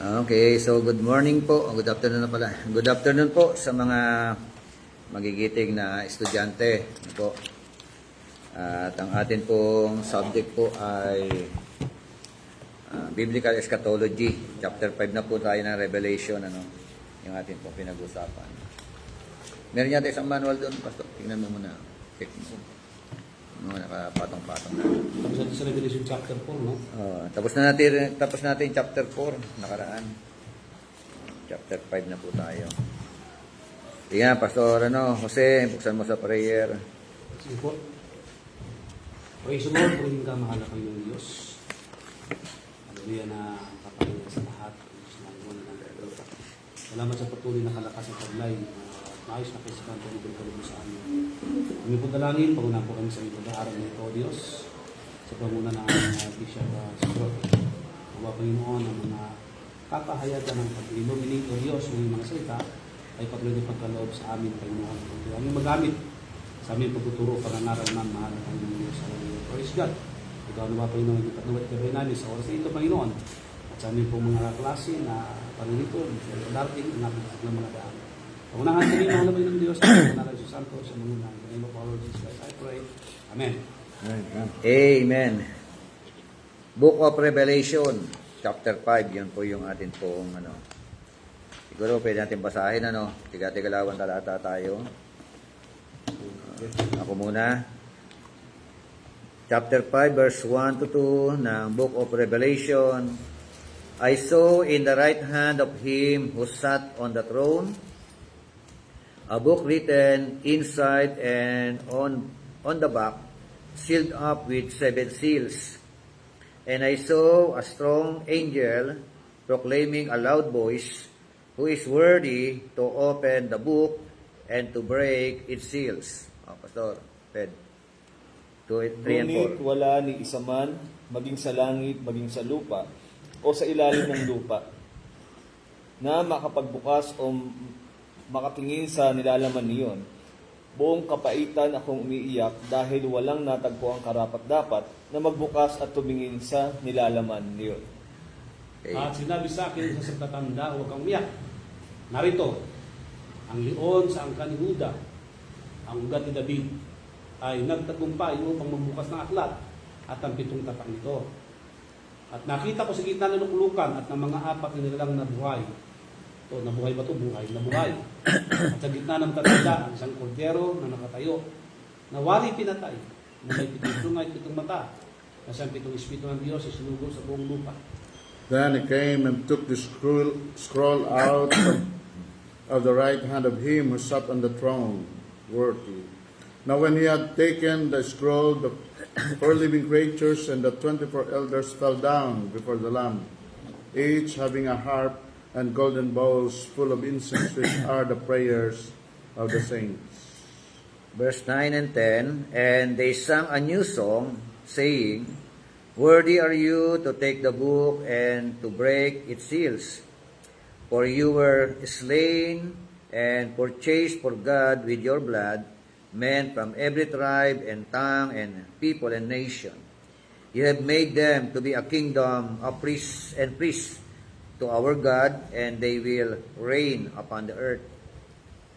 Okay, so good morning po. Good afternoon na pala. Good afternoon po sa mga magigiting na estudyante po. At ang atin pong subject po ay Biblical Eschatology. Chapter 5 na po tayo ng Revelation, yung atin pong pinag-usapan. Meron yata isang manual doon, Pastor. Tingnan mo muna. Check mo. Nakapatong-patong na. Tapos natin sa Revelation chapter 4, no? Tapos natin chapter 4, nakaraan. Chapter 5 na po tayo. Tingnan, Pastor, Jose, buksan mo sa prayer. Sige po. Praise the Lord, maging kamahala kayo ng Diyos. Hallelujah na kapalingan sa lahat. Salamat sa patuloy na kalakas at taglay. Maayos na kaisipan po ibig kalimo sa amin. Kami po dalangin, paguna po kami sa ito na araw nito, Diyos, sa panguna ng Bishop Sipro. Mga Panginoon, ang mga kakahayagan ng pag-illuminate o Diyos, ng mga salita, ay patuloy na pagkaloob sa amin, Panginoon. Kung aming magamit sa aming pagtuturo, pangangaral ng mahal ng Panginoon Diyos. Praise God. Ikaw naman, Panginoon, ipatnuwat kabay namin sa oras na ito, Panginoon. At sa amin po mga klase na panginito, sa darating, nabitig ng mga daan. Pangunahan sa mga halabay ng Diyos, pangunahan sa Santo, sa mga in the name of our Lord Jesus Christ, I pray. Amen. Amen. Book of Revelation, chapter 5, yun po yung atin pong, siguro pwede natin basahin, tiga-tigalawan talata tayo. Ako muna. Chapter 5, verse 1 to 2 ng Book of Revelation. I saw in the right hand of him who sat on the throne a book written inside and on the back, sealed up with 7 seals. And I saw a strong angel proclaiming a loud voice, who is worthy to open the book and to break its seals. Pastor, Ped. 2, 3, and 4. Ngunit wala ni isa man, maging sa langit, maging sa lupa, o sa ilalim ng lupa, na makapagbukas o makatingin sa nilalaman niyon. Buong kapaitan akong umiiyak dahil walang natagpo ang karapat-dapat na magbukas at tumingin sa nilalaman niyon. Okay. At sinabi sa akin sa tatanda, huwag kang umiyak. Narito, ang leon sa angkan ni Huda, ang ugat ni David, ay nagtagumpay upang magbukas ng aklat at ang 7 tapak nito. At nakita ko sa gitna ng luklukan at ng mga 4 na nilalang na buhay. Ito, nabuhay ba ito? Buhay na buhay. At sa gitna ng tatanda, ang isang kordero na nakatayo, na wari pinatay, na may 7 sungay, 7 mata, na siyang 7 espiritu ng Diyos, isinugo sa buong lupa. Then he came and took the scroll out of the right hand of him who sat on the throne, worthy. Now when he had taken the scroll, the 4 living creatures and the 24 elders fell down before the Lamb, each having a harp and golden bowls full of incense, which are the prayers of the saints. Verse 9 and 10, and they sang a new song, saying, Worthy are you to take the book and to break its seals. For you were slain and purchased for God with your blood, men from every tribe and tongue and people and nation. You have made them to be a kingdom of priests and priests to our God, and they will reign upon the earth.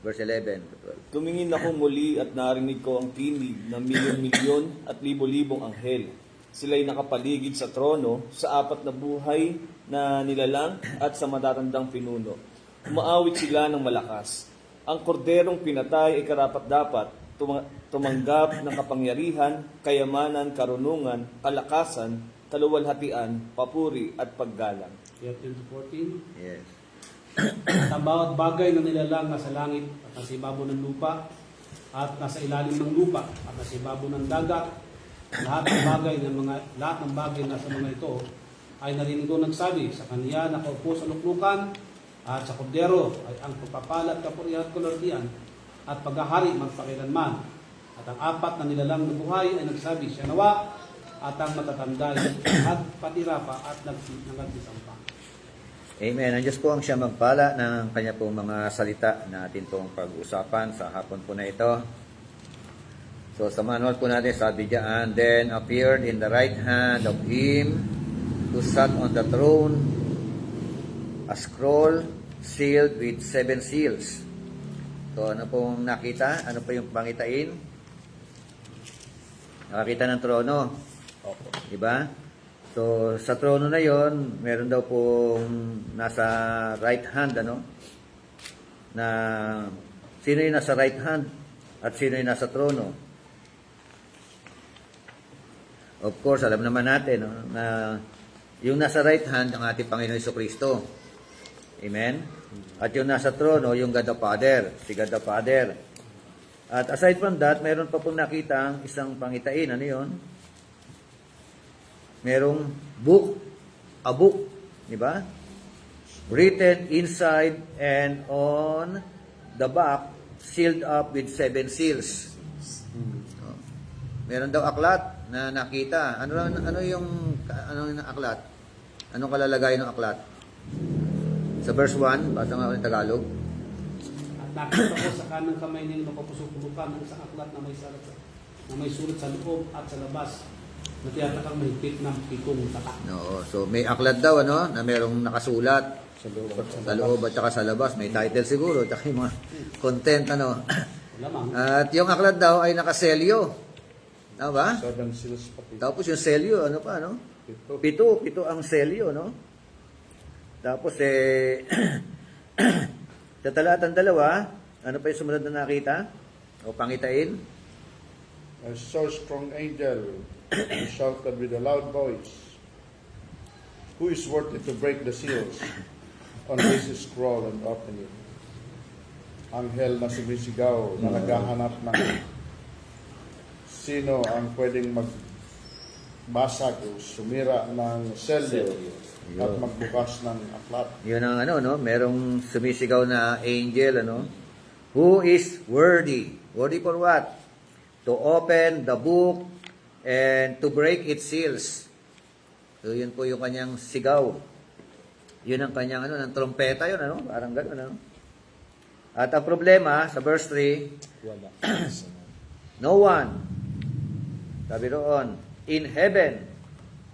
Verse 11 to 12. Tumingin ako muli at narinig ko ang tinig ng milyon-milyon at libo-libong anghel. Sila'y nakapaligid sa trono, sa 4 na buhay na nilalang at sa matatandang pinuno. Umaawit sila ng malakas. Ang korderong pinatay ay karapat-dapat tumanggap ng kapangyarihan, kayamanan, karunungan, kalakasan, kaluwalhatian, papuri at paggalang. Chapter 14. Yes. At ang bawat bagay na nilalang nasa langit at nasa ibabaw ng lupa at nasa ilalim ng lupa at nasa ibabaw ng dagat, lahat ng bagay na sa mga ito ay narinig ko nagsabi sa kaniya nakaupo sa luklukan at sa kordero ay ang pagpapala at kapurihan at kaluwalhatian at paghahari magpakilanman. At ang 4 na nilalang na buhay ay nagsabi, siya nawa, at ang matatanda at patira pa at nagsisampa. Amen. Ang Diyos po ang siya magpala ng kanya pong mga salita na atin pong pag-usapan sa hapon po na ito. So sa manual po natin, sabi diyan, then appeared in the right hand of him who sat on the throne a scroll sealed with 7 seals. So, ano pong nakita? Ano pa yung pangitain? Nakakita ng trono. Diba? So, sa trono na yon, meron daw pong nasa right hand, ano? Na sino yung nasa right hand at sino yung nasa trono. Of course, alam naman natin, no, na yung nasa right hand ang ating Panginoon Jesucristo. Amen? At yung nasa trono, yung God the Father, si God the Father. At aside from that, meron pa pong nakita ang isang pangitain. Ano yun? Merong book, a book, di ba? Written inside and on the back, sealed up with 7 seals. So, meron daw aklat na nakita. Ano yung aklat? Anong kalalagay ng aklat? Sa verse 1, basta nga ng Tagalog. At nakita ko sa kanang kamay niya napapusok-pulukan ang isang aklat na may sulat sa loob at sa labas na tiyatakang mahigpit ng 7 tatak. No, so may aklat daw ano na merong nakasulat sa loob at saka sa labas, may title siguro, at yung mga content ano. Lamang. At yung aklat daw ay nakaselyo. Tama ba? 7 seals pati. Tapos yung selyo, ano pa, no? 7 ang selyo, no? Tapos sa talatang 2, ano pa yung sumunod na nakita? O pangitain? A so strong angel shouted with a loud voice, "Who is worthy to break the seals on this scroll and open it?" Anghel na sumisigaw na naghahanap ng sino ang pwedeng magbasag o sumira ng selyo at magbukas ng aklat. Yun ang ano, no? Merong sumisigaw na angel, ano? Who is worthy? Worthy for what? To open the book and to break its seals. So, yun po yung kanyang sigaw. Yun ang kanyang, ano, ng trompeta yun, ano? Parang gano'n, ano? At ang problema, sa verse 3, Wala. no one, sabi roon, in heaven,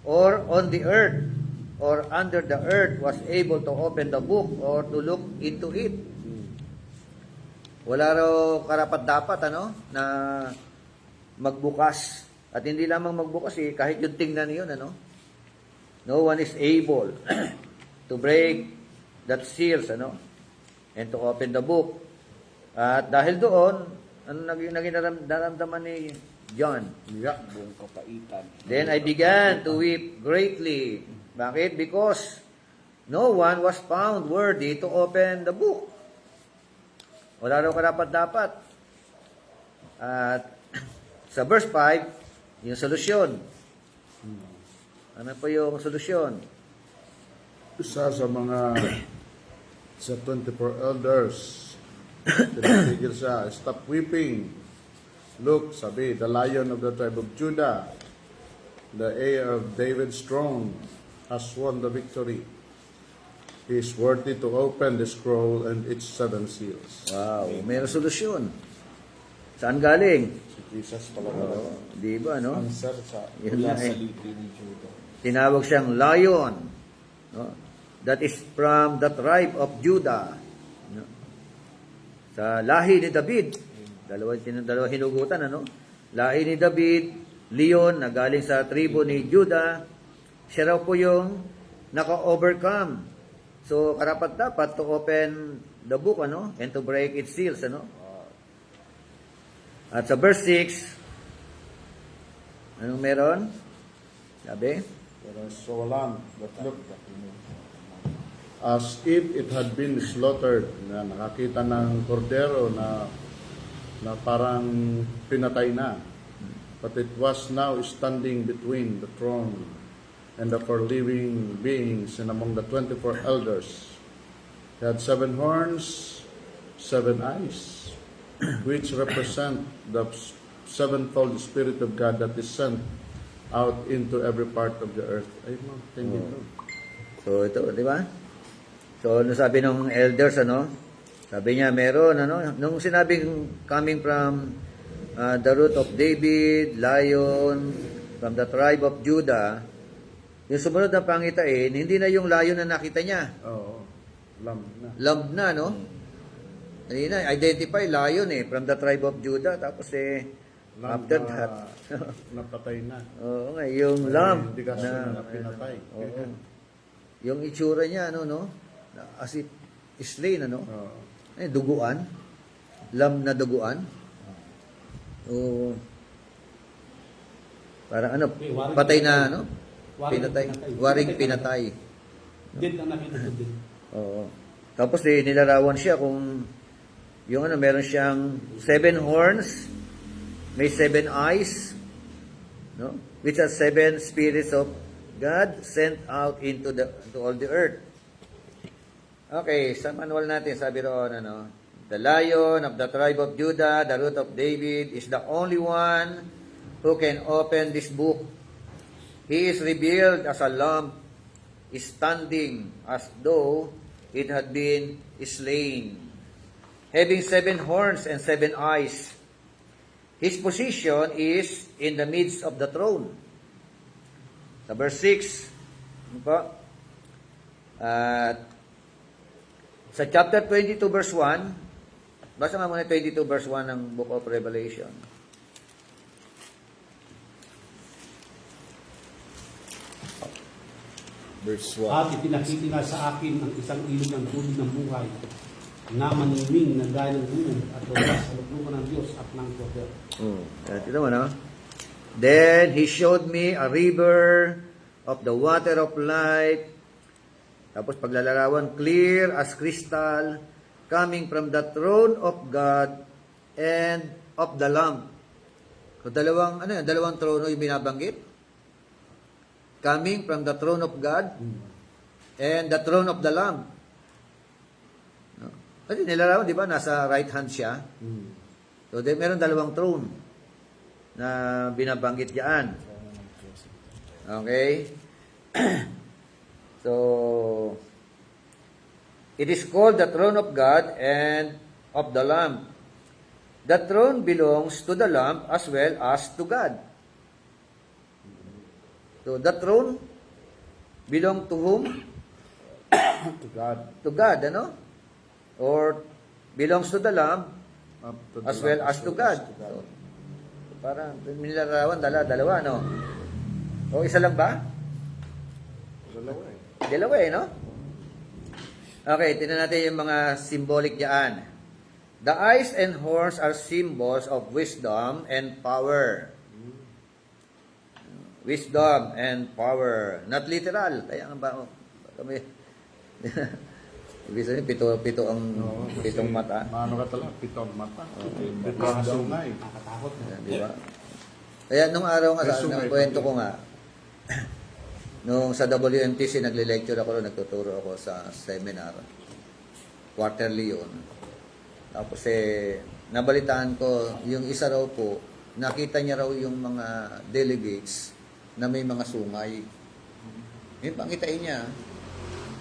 or on the earth, or under the earth, was able to open the book or to look into it. Wala raw karapat-dapat, ano, na magbukas. At hindi lamang magbukas, kahit yung tingnan yun, ano. No one is able to break that seals, ano, and to open the book. At dahil doon, ano naging naramdaman ni John? Yeah. Buong kapaitan. Then I began to weep greatly. Bakit? Because no one was found worthy to open the book. Wala raw karapat-dapat. At sa verse 5, yung solusyon. Ano po yung solusyon? Isa sa mga sa 24 elders, tinatigil siya, "Stop weeping. Look," sabi, "the Lion of the tribe of Judah, the heir of David's throne, has won the victory. He is worthy to open the scroll and its 7 seals." Wow, mayroong solusyon. Saan galing? Si Jesus pala talaga. Di ba, no? Answer sa Yun Mula na sa eh. lipi ni Judah. Tinawag siyang lion. No? That is from the tribe of Judah. No? Sa lahi ni David. Dalawa hinugutan, ano? Lahi ni David, leon na galing sa tribo ni Judah. Siya raw po yung naka-overcome. So, karapat-dapat to open the book, ano? And to break its seals, ano? At sa verse 6, anong meron? Sabi? There is so lamb that looked as if it had been slaughtered, na nakakita ng kordero na parang pinatay na. But it was now standing between the throne and the 4 living beings and among the 24 elders. It had 7 horns, 7 eyes, which represent the sevenfold Spirit of God that is sent out into every part of the earth. Ay, no, tingin ko. So, ito, di ba? So, ano sabi ng elders, ano? Sabi niya, meron, ano? Nung sinabing coming from the root of David, lion, from the tribe of Judah, yung sumunod na pangitain, hindi na yung lion na nakita niya. Oo. Lamb na. Lamb na, no? Kanina, identify, lion from the tribe of Judah. Tapos Lamb after na that, napatay na. oo nga, yung lamb Hindi kasi na pinatay. oo. Yung itsura niya, no? As if slain, ano? Oo. Duguan. Lamb na duguan. Oo. Parang patay na, ano? Pinatay. Waring pinatay. Dead ang nakita ko din. Oo. Tapos nilarawan siya kung yung meron siyang 7 horns, may 7 eyes, no? Which are 7 spirits of God sent out into all the earth. Okay, sa manual natin sabi roon the Lion of the tribe of Judah, the Root of David, is the only one who can open this book. He is revealed as a lamb, standing as though it had been slain, having 7 horns and 7 eyes. His position is in the midst of the throne. Sa verse 6, ano po? At sa chapter 22 verse 1, basa nga muna 22 verse 1 ng Book of Revelation. Verse 1. At ipinakita nga sa akin ang isang ilog ng tubig ng buhay na maniming na gaya ng buong at luwas sa luklukan ng Diyos at ng poder. Ito mo, no? Then he showed me a river of the water of life. Tapos paglalarawan, clear as crystal, coming from the throne of God and of the Lamb. So dalawang trono yung binabanggit. Coming from the throne of God and the throne of the Lamb. No? Kasi nilarawan, di ba, nasa right hand siya. So, meron dalawang throne na binabanggit diyan. Okay? So, it is called the throne of God and of the Lamb. The throne belongs to the Lamb as well as to God. So, the throne belong to whom? To God. To God, ano? Or belongs to the Lamb Up to the as well Lamb, as to God. So, parang nilarawan, dalawa, no? O isa lang ba? Dalawa eh. Dalawa no? Okay, tingnan natin yung mga symbolic diyan. The eyes and horns are symbols of wisdom and power. Wisdom and power. Not literal. Kaya nga ba kami ibig sabihin, pito ang pitong mata. Maano ka talaga? Pitong mata. Wisdom. Nakasungay. Nakakatakot. Di ba? Kaya nung araw nga, Resume. kwento ko nga, nung sa WMTC, nagle-lecture ako, nagtuturo ako sa seminar. Quarterly yun. Tapos nabalitaan ko, yung isa raw po, nakita niya raw yung mga delegates na may mga sungay. Yung pangitain niya,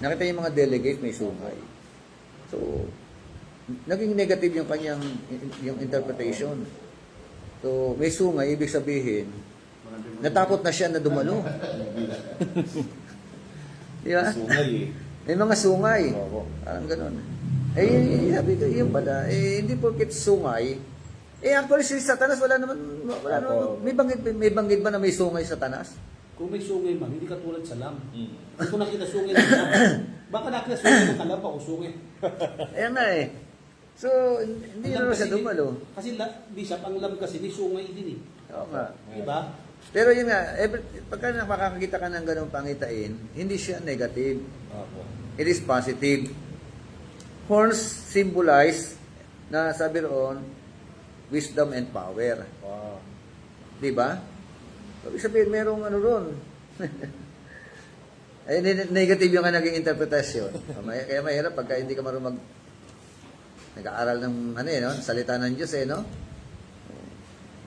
nakita yung mga delegates may sungay. So, naging negative yung kanyang yung interpretation. So, may sungay, ibig sabihin, natakot na siya na dumalo. Di ba? Sungay eh. May mga sungay. Parang ganun. Sabi ko, yun pala, hindi porket sungay. Actually, si Satanas, wala naman, may banggit ba na may sungay Satanas? Kung may sungay man, hindi katulad sa lamb. Kung nakita sungay ng lamb, baka nakita sungay ng lamb o sungay. Ayan na So, hindi na siya dumalo. Kasi Bishop, ang lamb kasi may sungay din Oo nga. Diba? Pero yun nga, pagka makakakita ka ng ganong pangitain, hindi siya negative. It is positive. Horns symbolize na sabi roon, wisdom and power. Wow. Di ba? So, ibig sabihin, merong roon. Negative yung naging interpretasyon. Kaya mahirap pagka hindi ka marunong nag-aaral ng salita ng Diyos no?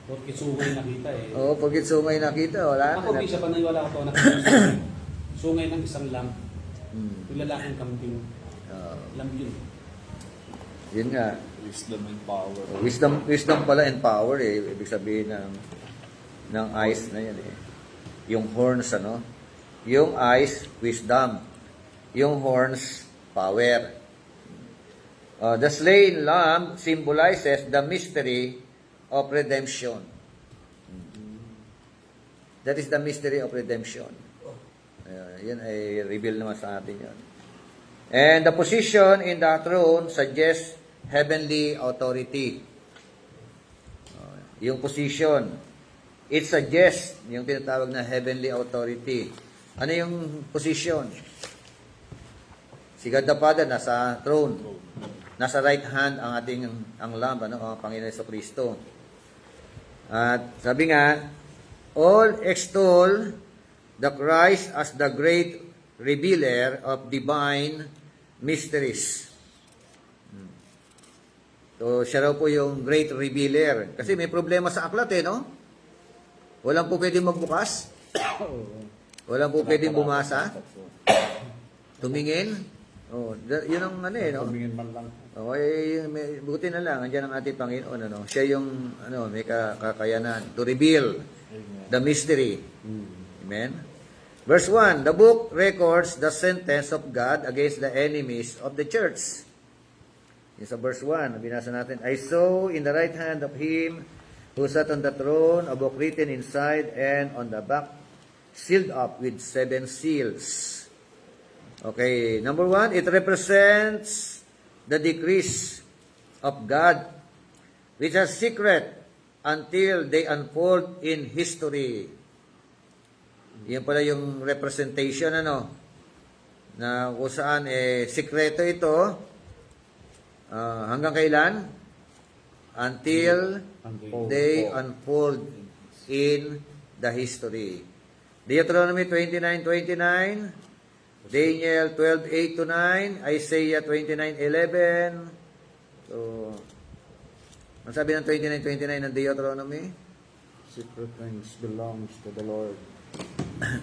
Porque sungay nakita Oo, pagkit sungay nakita, wala Ako, na. Bishop, paniwala ko ito nakita sungay ng isang lamb. Hmm. Yung lalaking kambing. Lamb yun. Yun nga. Wisdom and power. Wisdom pala and power ibig sabihin ng eyes na yan Yung horns Yung eyes, wisdom. Yung horns, power. The slain lamb symbolizes the mystery of redemption. That is the mystery of redemption. Yan ay reveal naman sa atin yun. And the position in the throne suggests heavenly authority. Yung position, it suggests yung tinatawag na heavenly authority. Ano yung position? Si God the Father nasa throne. Nasa right hand ang ating ang Lamb, ang Panginoon Jesucristo. At sabi nga, all extol the Christ as the great revealer of divine mysteries. So, siya raw po yung great revealer. Kasi may problema sa aklat no? Walang po pwedeng magbukas. Walang po pwedeng bumasa. Tumingin. Yun ang no? Tumingin man lang. Okay, buti na lang, andyan ang ating Panginoon, Siya yung, may kakayanan to reveal the mystery. Amen? Verse 1, the book records the sentence of God against the enemies of the church. Yung sa verse 1, binasa natin, I saw in the right hand of him who sat on the throne a book written inside and on the back, sealed up with 7 seals. Okay, number 1, it represents the decrees of God, which are secret until they unfold in history. Yan pala yung representation, na kung saan, sikreto ito, hanggang kailan? Until they unfold in the history. Deuteronomy 29:29, Daniel 12:8-9, Isaiah 29:11. So, ang sabi ng 29:29 ng Deuteronomy? Secret things belongs to the Lord.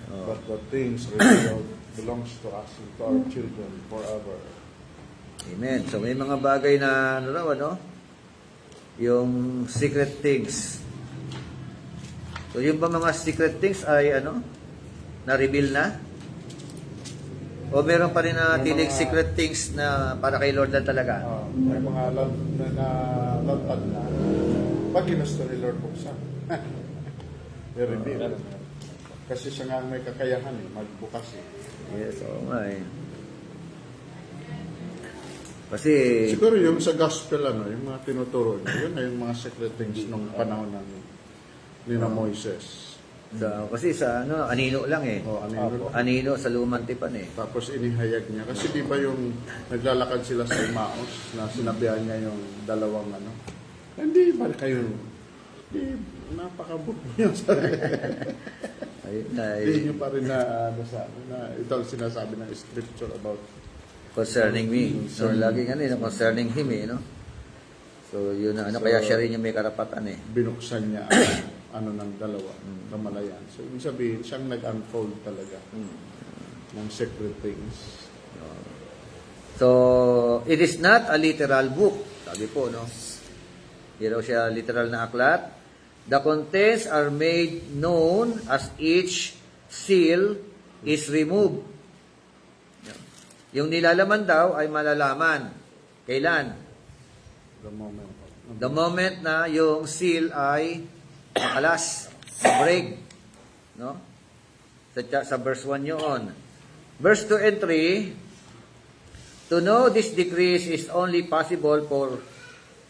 But the things revealed belongs to us and to our children forever. Amen. So, may mga bagay na, yung secret things. So, yung ba mga secret things ay, na-reveal na? O meron pa rin na tinig secret things na para kay Lord lang talaga? May mga lantad na pag ginusto ni Lord buksan. I-reveal. Kasi siya nga may kakayahan magbukas Yes, oo nga Kasi, Siguro yung sa gospel, yung mga tinuturo niya, yun na yung mga secret things nung panahon ni Moises. kasi sa anino lang Anino sa lumang tipan Tapos inihayag niya. Kasi di ba yung naglalakad sila sa Emmaus na sinabihan niya yung dalawang hindi ba kayo, napakabot niyo sa hindi niyo pa rin na ito ang sinasabi ng scripture about concerning me. So, laging concerning him So, yun na, kaya siya rin yung may karapatan binuksan niya ang ng dalawa, kamalayan. So, ibig sabihin, siyang nag-unfold talaga ng secret things. So, it is not a literal book. Sabi po, Hindi raw siya literal na aklat. The contents are made known as each seal is removed. Yung nilalaman daw ay malalaman. Kailan? The moment na yung seal ay makalas, break. Sa verse 1 yun. Verse 2 and 3, to know this decrease is only possible for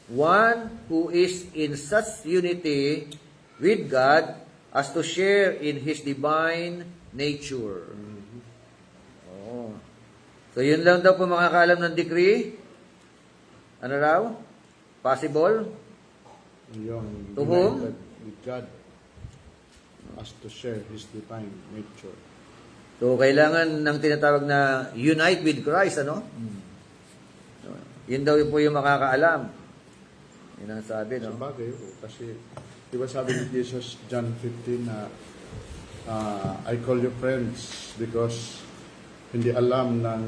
one who is in such unity with God as to share in His divine nature. So, yun lang daw po makakaalam ng decree. Ano raw? Possible? Yung To whom? united with God as to share His divine nature. So, kailangan ng tinatawag na unite with Christ, Yun daw po yung makakaalam. Yun ang sabi, Sa bagay, kasi di ba sabi ni Jesus, John 15, na I call you friends because hindi alam ng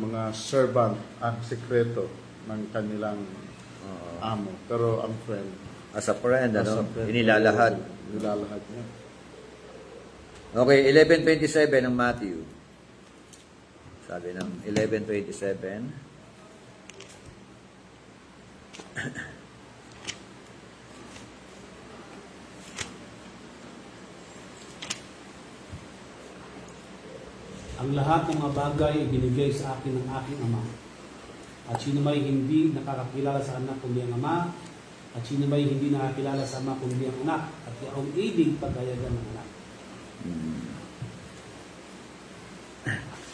mga servant ang sekreto ng kanilang amo. Pero ang friend, as a friend, as a friend, inilalahad. Inilalahad niya. Okay, 11:27 ng Matthew. Sabi ng 11:27. Ang lahat ng mga bagay ay binigay sa akin ng aking Ama. At sino may hindi nakakakilala sa anak kundi ang Ama, at sino may hindi nakakilala sa Ama kundi ang anak, at yaong ibig paghayagan ng anak.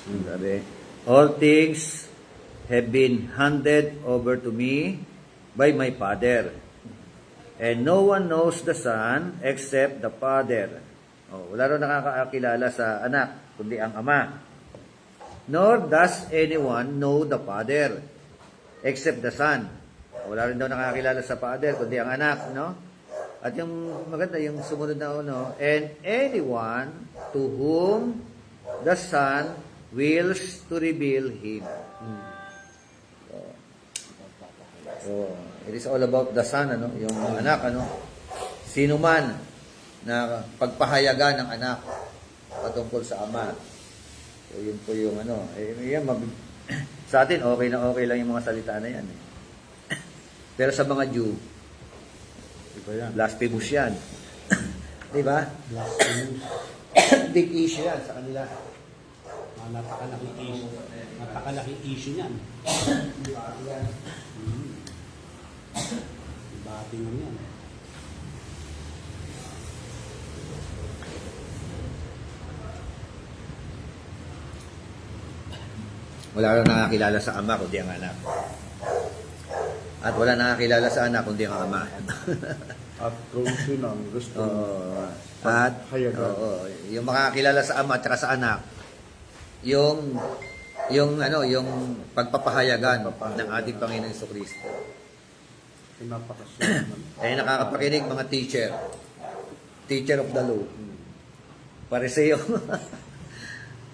Sabi, all things have been handed over to me by my Father. And no one knows the Son except the Father. Oh, wala rin nakakakilala sa anak, kundi ang Ama. Nor does anyone know the Father except the Son. Wala rin daw nakakilala sa Father, kundi ang anak, no? At yung maganda, yung sumunod na ano, and anyone to whom the Son wills to reveal Him. So, it is all about the Son, ano? Yung anak, ano? Sino man na pagpahayagan ng anak patungkol sa Ama. So, yun po yung ano. Yan, sa atin, okay na okay lang yung mga salita na yan. Pero sa mga Jew, Iba yan. blasphemous yan. Di ba? Blasphemous. Big issue yan sa kanila. Napakalaking issue. Napakalaking issue niyan. Bating mo yan. Wala rin nakakilala sa Ama kundi ang anak. At wala nakakilala sa anak kundi ang Ama. At kung sino ang gusto Oo. At Pagpahayagan. oo, yung makakilala sa Ama at saka sa anak, yung yung pagpapahayagan ng ating Panginoon Jesucristo. pinapakasunod naman. Ay nakakapakinig mga teacher of the law. Pariseo.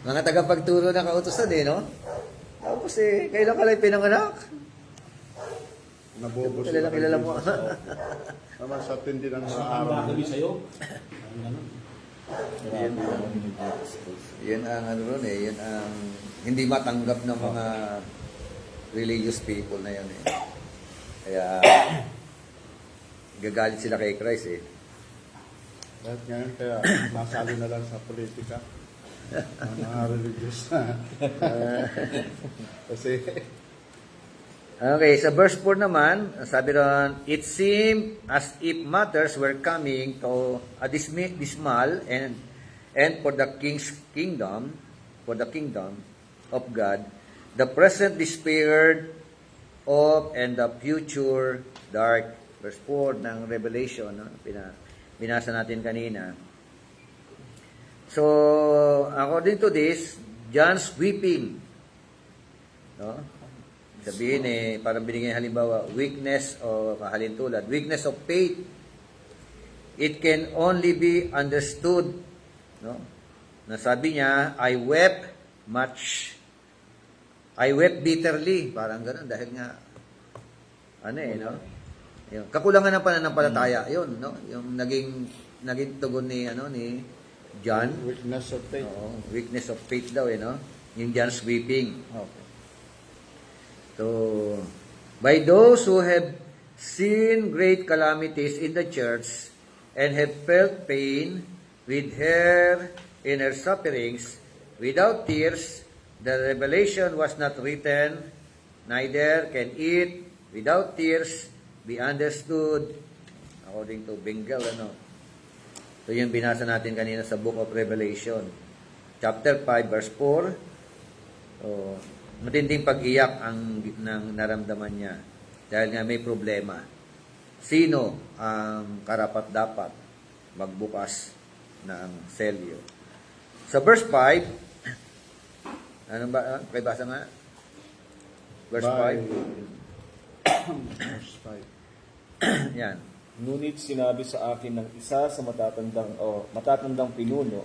Mga tagapagturo ng kautusan no? Tapos kailan ka lang pinanganak? Nabobo Kilala mo. Naman sa tindi ng mga Ang araw. gagawin sa'yo? Ang ganun. Yan ang ano ron yan ang hindi matanggap ng mga religious people na yan Kaya gagalit sila kay Christ Dahil ngayon, kaya nasali na lang sa politika. Ang mga religious na. Kasi, Okay, sa verse 4 naman, sabi ron, it seemed as if matters were coming to a dismal and for the kingdom of God, the present despaired of and the future dark. Verse 4 ng Revelation, no? Binasa natin kanina. So, according to this, John's weeping, no? Sabihin parang binigyan halimbawa, weakness o kahalintulad, weakness of faith. It can only be understood, no? Nasabi niya, I wept bitterly, parang ganoon dahil nga no? Yung kakulangan ng pananampalataya, yun, no? Yung naging tugon ni John, weakness of faith. weakness of faith daw, no? Yung John's weeping. Okay. So, by those who have seen great calamities in the church and have felt pain with her in her sufferings, without tears, the revelation was not written, neither can it, without tears, be understood, according to Bengal, So, yung binasa natin kanina sa Book of Revelation, chapter 5, verse 4. So, matinding pag-iyak ang naramdaman niya dahil nga may problema. Sino ang karapat-dapat magbukas ng selyo? Sa verse 5, ano ba? Pakibasa nga. Verse 5. Verse 5. Yan. Ngunit sinabi sa akin ng isa sa matatandang pinuno,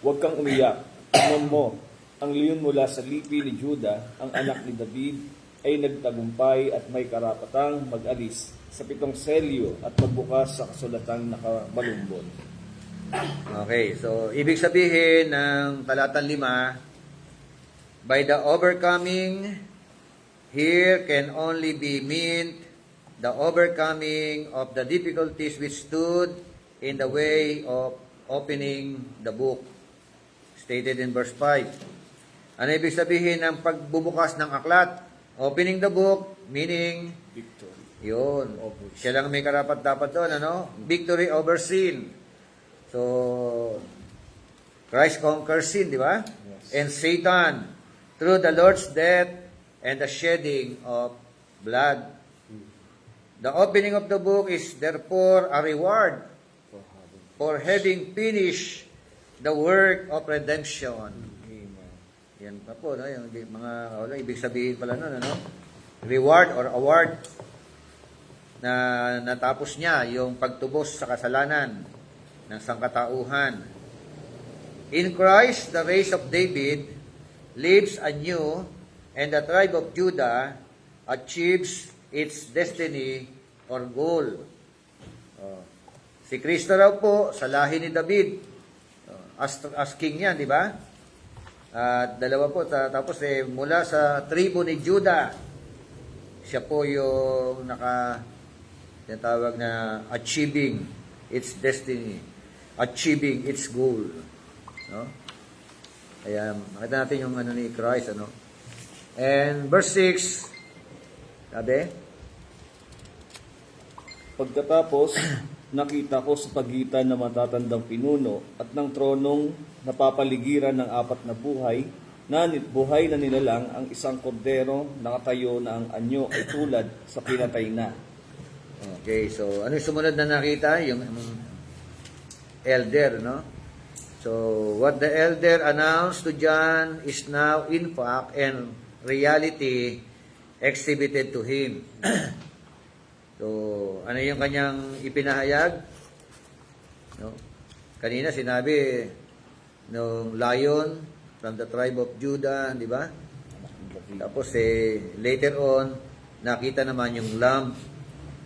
huwag kang umiyak. Tingnan mo, ang leon mula sa lipi ni Juda, ang anak ni David, ay nagtagumpay at may karapatang mag-alis sa 7 selyo at magbukas sa kasulatang nakabalumbon. Okay, so ibig sabihin ng talatang 5, By the overcoming, here can only be meant the overcoming of the difficulties which stood in the way of opening the book. Stated in verse 5. Ano ibig sabihin ng pagbubukas ng aklat? Opening the book, meaning, Victory. yun, siya lang may karapat-dapat doon, ano? Victory over sin. So, Christ conquers sin, di ba? Yes. And Satan, through the Lord's death and the shedding of blood. The opening of the book is therefore a reward for having finished the work of redemption. Amen. Yan pa po, no? Yung mga, wala, ibig sabihin pala nun, ano? Reward or award na natapos niya yung pagtubos sa kasalanan ng sangkatauhan. In Christ, the race of David lives anew, and the tribe of Judah achieves its destiny or goal. Oh. Si Kristo raw po, sa lahi ni David, as king yan, di ba? At dalawa po, tapos mula sa tribo ni Judah, siya po yung tinatawag na achieving its destiny, achieving its goal. No? Kaya makita natin yung ano ni Christ, ano? And verse 6, sabi, Pagkatapos, nakita ko sa pagitan ng matatandang pinuno at ng tronong napapaligiran ng apat na buhay na nilalang ang isang kordero nakatayo na ang anyo ay tulad sa pinatay na. okay, so ano yung sumunod na nakita? Yung elder, no? So, what the elder announced to John is now in fact and reality exhibited to him. So, ano yung kanyang ipinahayag? No? Kanina sinabi nung lion from the tribe of Judah, di ba? Tapos later on, nakita naman yung lamb.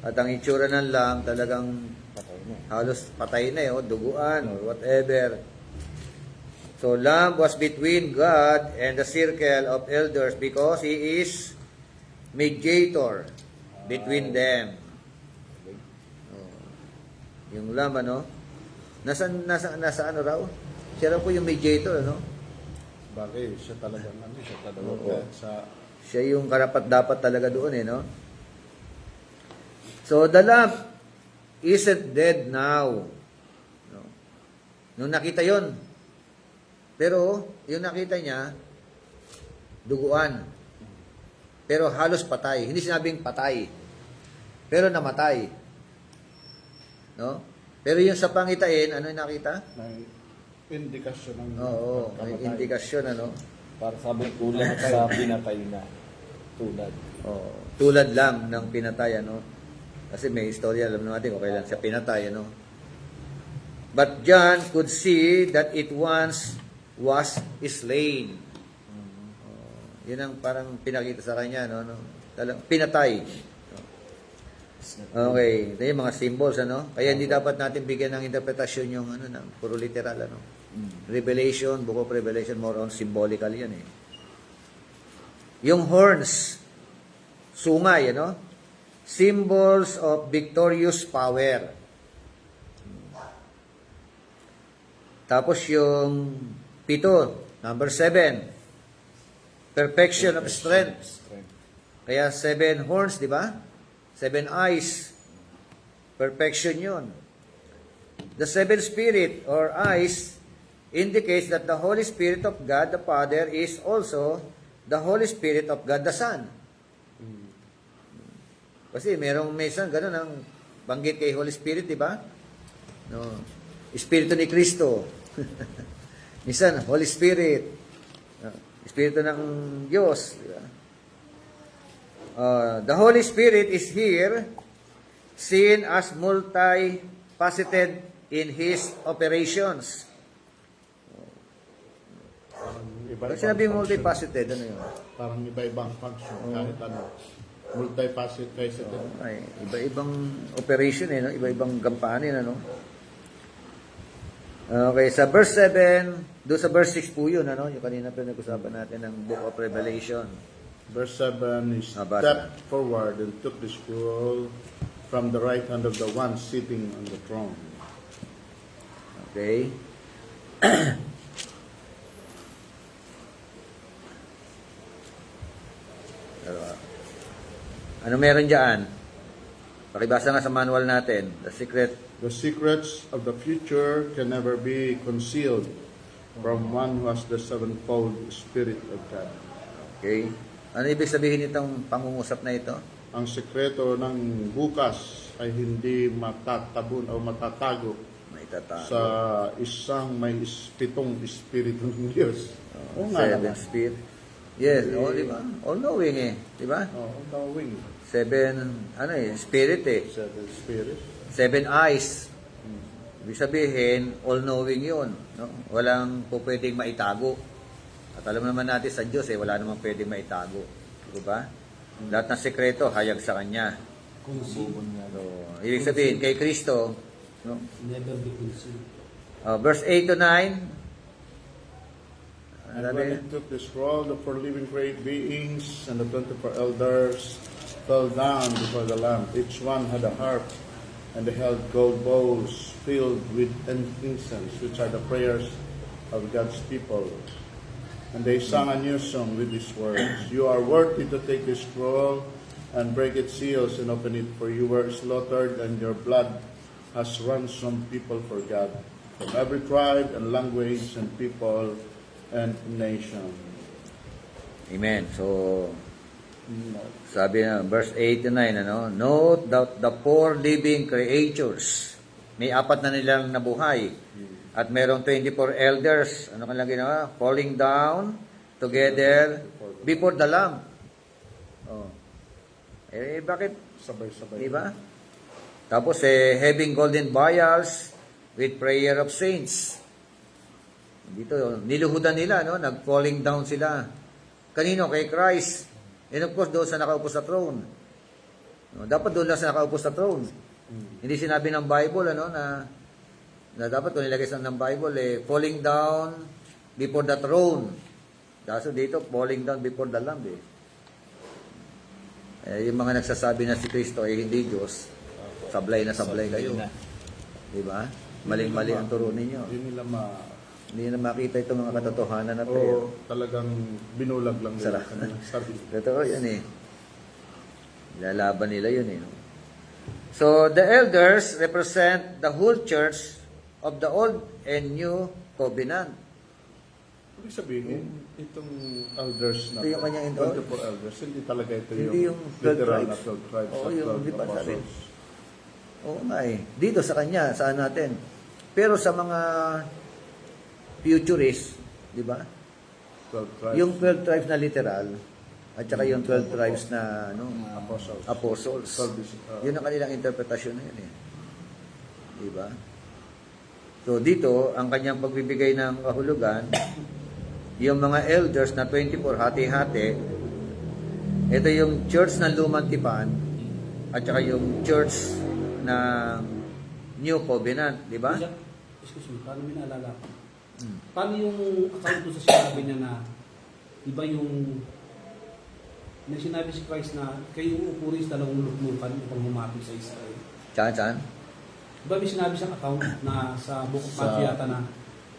At ang itsura ng lamb talagang halos patay na, duguan or whatever. So, lamb was between God and the circle of elders because he is mediator between them. Yung lamb, ano? Nasa ano raw? Siya raw po yung mediator, ano? Bagay, siya talagang siya talagang Oo. sa Siya yung karapat-dapat talaga doon, no? So, the lamb isn't dead now. No? Nung nakita yon, pero yung nakita niya, duguan. Pero halos patay. Hindi sinabing patay. Pero namatay. No? Pero yung sa pangitain, ano yung nakita? may indikasyon ng Oo, may pagkamatay. indikasyon, ano? Para sabi tulad sa pinatay na. Tulad. Oh, tulad lang ng pinatay, ano? Kasi may istorya, alam natin kung kailan siya pinatay, ano? But John could see that it once was slain. Yun ang parang pinakita sa kanya, no? Pinatay. Okay, ito yung mga symbols, ano? Kaya hindi dapat natin bigyan ng interpretasyon yung ano, puro literal, ano? Revelation, Book of Revelation, more on symbolical yan, eh. Yung horns, sungay, ano? Symbols of victorious power. Tapos yung pito, number 7, perfection of strength. Kaya 7 horns, di ba? 7 eyes. Perfection yun. The 7 spirit or eyes indicates that the Holy Spirit of God the Father is also the Holy Spirit of God the Son. Kasi merong minsan gano'n ang banggit kay Holy Spirit, di ba? No. Espiritu ni Kristo. Minsan, Holy Spirit. Espiritu ng Diyos. Di ba? The Holy Spirit is here seen as multifaceted in His operations. Parang Pag iba-ibang sinabi function. multifaceted, ano yun? Parang iba-ibang function, kahit ano. Multifaceted. Ay, iba-ibang operation, no? Iba-ibang gampanin, ano? Okay, sa verse 7, doon sa verse 6 po yun, ano? Yung kanina pa nag-usapan natin ng Book of Revelation. Verse 7, he Basa. stepped forward and took the scroll from the right hand of the one sitting on the throne. Okay? Ano meron dyan? Pakibasa nga sa manual natin. The secret. The secrets of the future can never be concealed from one who has the sevenfold Spirit of God. Okay? Ano ibig sabihin nitong pangungusap na ito? Ang sekreto ng bukas ay hindi matatabon o matatago May tatago. sa isang may pitong Espiritu ng Diyos. Oo nga Seven naman. spirit. Yes, di ba? All-knowing eh. Di ba? Oo, knowing. Spirit eh. Seven Spirit. 7 eyes. Ibig sabihin, all-knowing yun. No? Walang po pwedeng maitago. At alam naman natin sa Diyos, wala namang pwedeng maitago. Di ba? Lahat ng sekreto, hayag sa Kanya. Conceived. So, ibig sabihin, kay Kristo, no? Never be conceived. Verse 8 to 9, And when he took the scroll, the four living great beings and the 24 elders fell down before the Lamb. Each one had a harp, and they held gold bowls filled with incense, which are the prayers of God's people. And they sang a new song with these words: You are worthy to take the scroll and break its seals and open it, for you were slaughtered, and your blood has ransomed people for God, from every tribe and language and people and nation. Amen. So, sabi na, verse 8 to 9, ano? Note that the four living creatures, may 4 na nilang nabuhay. At merong 24 elders, ano kanilang ginawa? Falling down together before the Lamb. Oh. Bakit? Sabay-sabay. Di ba? Tapos, having golden vials with prayer of saints. Dito, niluhudan nila, no? Nag-falling down sila. Kanino? Kay Christ. And of course, doon sa nakaupo sa throne. No, dapat doon lang sa nakaupo sa throne. Hindi sinabi ng Bible, ano, na dapat kung nilagay sa ng Bible, falling down before the throne. Kaso dito, falling down before the Lamb, yung mga nagsasabi na si Kristo ay hindi Diyos, sablay na sablay kayo. Di ba? Maling-mali ang turo ninyo. Hindi na makita itong mga katotohanan na O talagang binulag lang nila Sarap. kanilang sarili. Totoo yan Lalaban nila yun So, the elders represent the whole church of the Old and New Covenant. Ibig sabihin, itong elders na Ito yung kanyang 24 elders, hindi talaga ito Hindi yung 12 literal na tribes. 12 tribes Oo, at yung 12 di ba sabi? apostles. Oo nga Dito sa kanya, saan natin. Pero sa mga futurists, di ba? 12 tribes. Yung 12 tribes na literal, at saka yung 12 tribes na Apostles. apostles. 12 Yun ang kanilang interpretasyon na yun Di ba? So dito, ang kanyang pagbibigay ng kahulugan, yung mga elders na 24 hati-hati, ito yung church ng Lumang Tipan, at saka yung church ng New Covenant, di ba? Excuse me, paano may naalala ko? Paano yung account doon sa sinabi niya na, iba yung, na sinabi si Christ na, kayo uupo rin sa dalawang luklukan upang humapit sa Israel. Saan? Diba may sinabi siyang account na sa Book of Sa- Matthew yata na,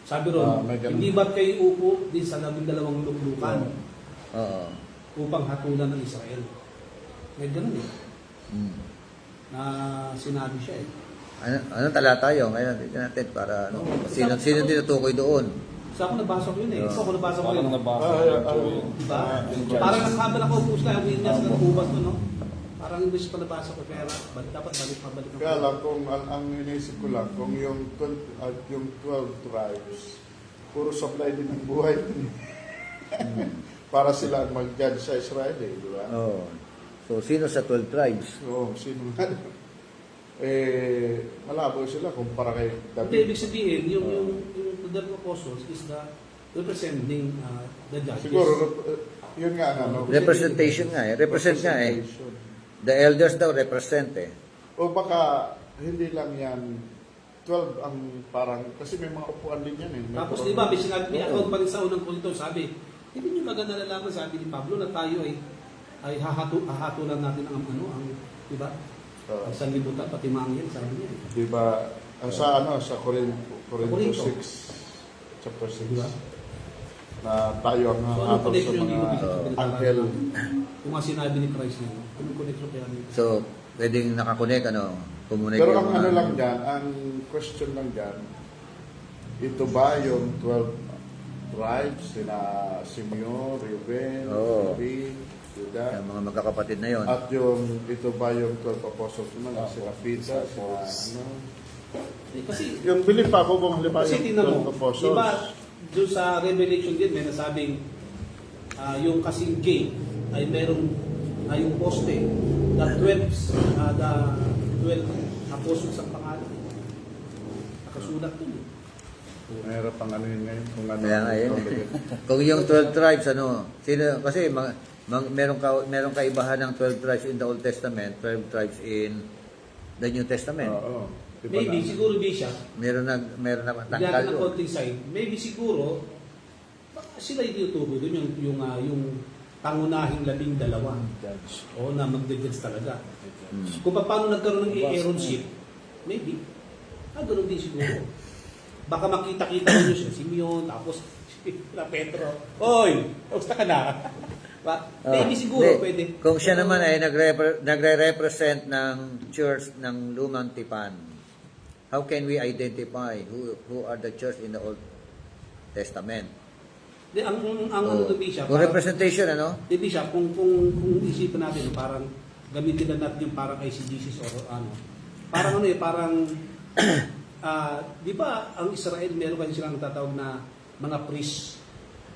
sabi ron, may ganun. hindi ba't kayo uupo din sa dalawang luklukan Oo. upang hatulan ng Israel? May ganun Mm. na sinabi siya Anong talata yun? Ngayon, tignan natin para sino tinutukoy doon. Sa ako nabasa ko yun Oo. Ito ako nabasa ko yun. Diba? Enjoy. Parang nakakaba na kaupos na yung Williams ng ubas mo, no? Parang English pa nabasa ko, pero dapat balik. Kaya lang, kung ang inisip ko lang, kung yung 12 tribes, puro supply din ang buhay din. Para sila ang mag-judge sa Israel, di ba? Oh. So, sino sa 12 tribes? So, sino nga? Malabo sila kung para kay Hindi, David. ibig sabihin, yung 12 apostles is the representing the judges. Siguro, yun nga ano. Representation nga Represent nga Representation. The elders daw represent O baka, hindi lang yan 12 ang parang, kasi may mga upuan din yan eh. May Tapos parang- di ba, may sinabi niya ako pa rin sa unang kulto, sabi, hindi niyo maganda nalaman, sabi ni Pablo, na tayo ay hahatulan natin ang di ba? Oo. Ang sanlibutan, pati mangyan, sabi niya. Di ba, sa Corinto Corinto. 6, chapter 6, Di ba? na tayo ang So, anong hatol sa connection yung mga ibig sabihin? anghel. Yung mga sinabi ni Christ niya, anong connection kaya niya? So, pwedeng nakakonek, kumunik Pero yung ang mga- ano lang dyan, ang question lang dyan, ito ba yung 12 tribes, sina Simeon, Reuben, Oo. Levi, Judah, yung mga magkakapatid na yon. at ito ba yung 12 apostles naman, sila Peter, sila ano. Kasi, Yung believe pa ako kung halimbawa kasi yung tingnan 12 mo, apostles. di ba, doon sa Revelation din, may nasabing, yung kasing gate ay merong yung poste, the 12 apostles ang pangalan. Nakasulat doon. Mahirap ang ano yun ngayon, kung ano. Kaya nga yun. Kung yung 12 tribes, kasi merong kaibahan ng 12 tribes in the Old Testament, 12 tribes in the New Testament. Oo. Diba Maybe, na? siguro di siya. Meron na Bigyan tangkal ng yun. konting sign. Maybe siguro, baka sila itinutubo doon yung pangunahing 12. O na magde-judge talaga. Kung paano nagkaroon ng Aaron ship, maybe, ganoon din siguro. Baka makita-kita nyo siya, Simeon, tapos na Pedro. Oy, kamusta ka na? Maybe siguro Hindi. pwede. Kung siya naman ay nagre-represent ng church ng Lumang Tipan, how can we identify who are the church in the Old Testament? Di, ang ano to Bishop, Kung representation, Di Bishop, kung isipin natin, parang gamitin na natin yung parang ICGCs or ano. Parang parang, di ba ang Israel, meron kasi silang tatawag na mga priest,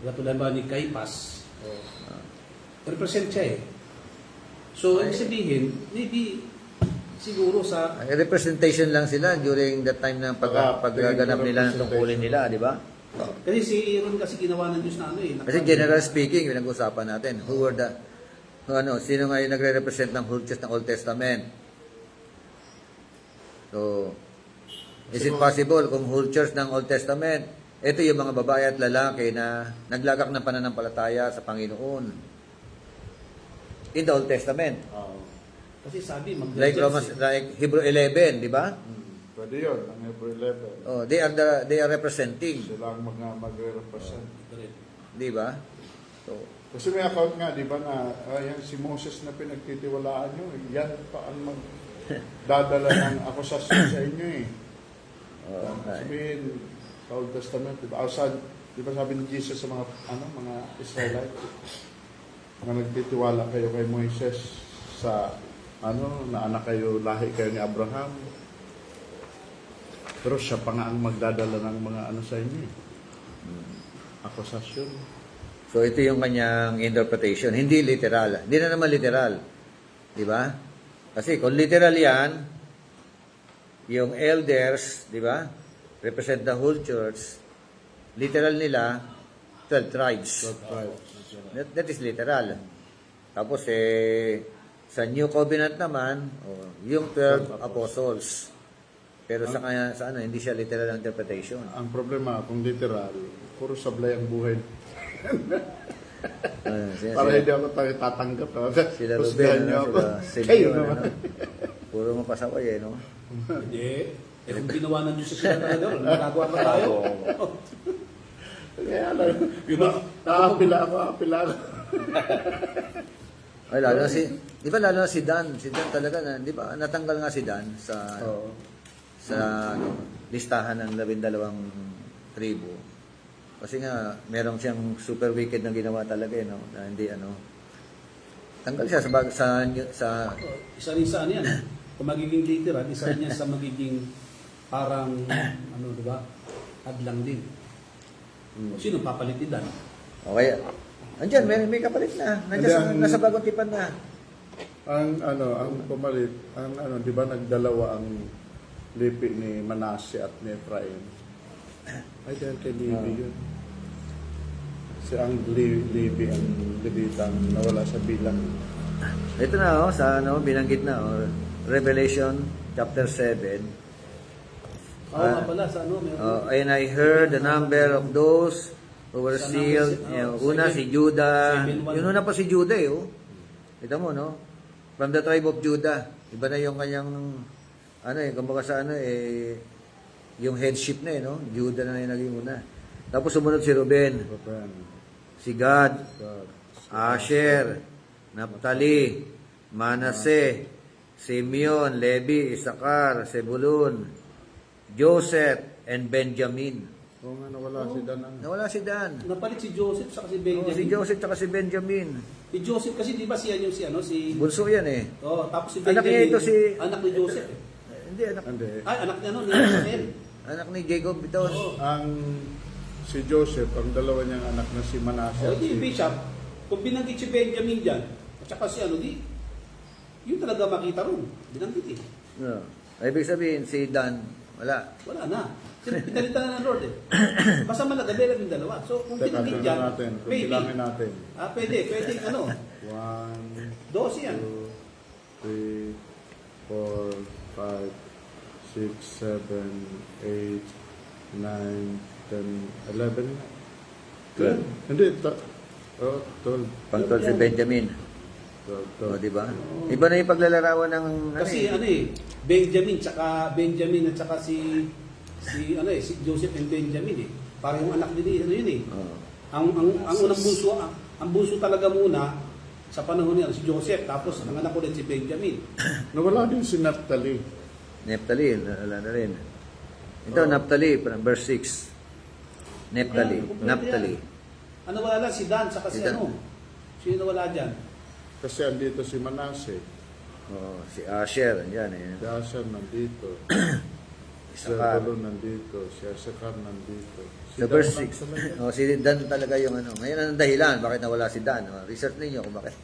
katulad ba ni Caiaphas, represent siya eh. So, ibig sabihin, maybe, siguro sa, Representation lang sila during the time ng paggaganap nila ng tungkulin nila, di ba? kasi si Aaron kasi ginawa ng Diyos na Kasi general speaking, pinag-usapan natin, sino nga yung nagre-represent ng whole church ng Old Testament? So, is it possible kung whole church ng Old Testament, ito yung mga babae at lalaki na naglagak ng pananampalataya sa Panginoon in the Old Testament. kasi sabi, Like Hebrew 11, di ba? Pwede yun, ang Hebrew 11. Oh, they are representing, Sila ang magre-represent. di ba? So, Kasi may account nga, di ba, na yan si Moses na pinagtitiwalaan nyo, yan pa ang magdadala ng akusasyon sa inyo eh. Sabihin, sa Old Testament, di ba? Di ba sabi ni Jesus sa mga Israelite, na nagtitiwala kayo kay Moises sa na anak kayo, lahi kayo ni Abraham. Pero siya pa nga ang magdadala ng mga sa inyo eh. Akusasyon. So ito yung kanyang interpretation, hindi literal. Hindi na naman literal. 'Di ba? Kasi kung literal 'yan, yung elders, 'di ba? Represent the whole church. Literal nila 12 tribes. That is literal. Tapos sa New Covenant naman, yung 12 apostles. Pero sa hindi siya literal ang interpretation. Ang problema, kung literal, puro sablay ang buhay. Para hindi ako tatanggap. Sila Husgahan Ruben, niyo ako. sila Kayo Simeon, naman. Puro mapasaway no? Hindi. Kung ginawa ng Diyos sa sila talaga, nagagawa pa tayo. Kaya lang, nakapila ako. Ay, lalo na di ba lalo na si Dan talaga di ba natanggal nga si Dan sa listahan ng 12 tribo. Kasi nga meron siyang super wicked na ginawa talaga na hindi tanggal siya sa Isa rin sa yan. Kung magiging literal, isa rin yan sa magiging parang, di ba, hadlang din. Sino papalitin Dan? okay. Andiyan, may kapalit na. Nasa bagong tipan na. Ang pumalit, di ba nagdalawa ang lipi ni Manasseh at ni Ephraim? Ay, dahil kay Levi yun. Si ang Levi, ang Levitang nawala sa bilang. Ito na, sa binanggit na, Revelation chapter 7. Oo nga pala, sa ano, meron. And I heard the number of those who were Sa sealed. number, Una si Judah. 7-1. Yun una pa si Judah eh. Oh. Kita mo, no? From the tribe of Judah. Iba na yung kanyang, ano eh, kumbaga sa ano eh, yung headship na eh, no? Judah na yung naging una. Tapos sumunod si Ruben, Ruben, si Gad, God, Asher, Naphtali, Manase, Simeon, Levi, Isakar, Sebulun, Joseph, and Benjamin. Oo nga, nawala si Dan. Nawala si Dan. Napalit si Joseph sa si Oh, Benjamin. si Joseph at si Benjamin. Si Joseph kasi di ba siya yung si ano si Bunso yan eh. tapos si Anak Benjamin. niya ito si- anak ni Joseph. Hindi, anak, Hindi. Ay, anak niya no ni Rachel. anak ni Jacob ito. Oo. Ang si Joseph, ang dalawa niyang anak na si Manasseh. O di Bishop, kung binanggit si Benjamin diyan, at saka si ano di yun talaga makita ron. Binanggit eh. No. Ibig sabihin, si Dan, wala. Wala na. Kasi pinalitan na ng Lord eh. Basta malagabi lang yung dalawa. So kung Teka, binanggit tingnan diyan, natin. Kung maybe. bilangin natin. Pwede ano. 1, 12 yan. 2, 3, 4, 5, 6, 7, 8, 9, 10, 11. 12. Hindi, 12. Pangtol si Benjamin. 12. O, di ba? Iba na yung paglalarawan ng... Kasi ano eh, Benjamin at saka si Joseph and Benjamin eh. Parang yung anak nila, ano yun eh. Oh. Ang unang bunso, ang bunso talaga muna sa panahon niya si Joseph, tapos ang anak ulit si Benjamin. Nawala din si Naphtali. Naphtali, wala na rin. Ito, Naphtali, verse 6. Naphtali, Ayan, Naphtali. Ano wala lang si Dan saka si Si Dan. ano? Sino wala diyan? Kasi andito si Manasseh. Oh, si Asher, yan eh. Si Asher nandito. Si Isakar. Zebulun nandito. Si Isakar nandito. Si Sa verse Dan 6. talaga. Oh, si Dan talaga yung ano. Ngayon ang dahilan, bakit nawala si Dan? Oh, research ninyo kung bakit.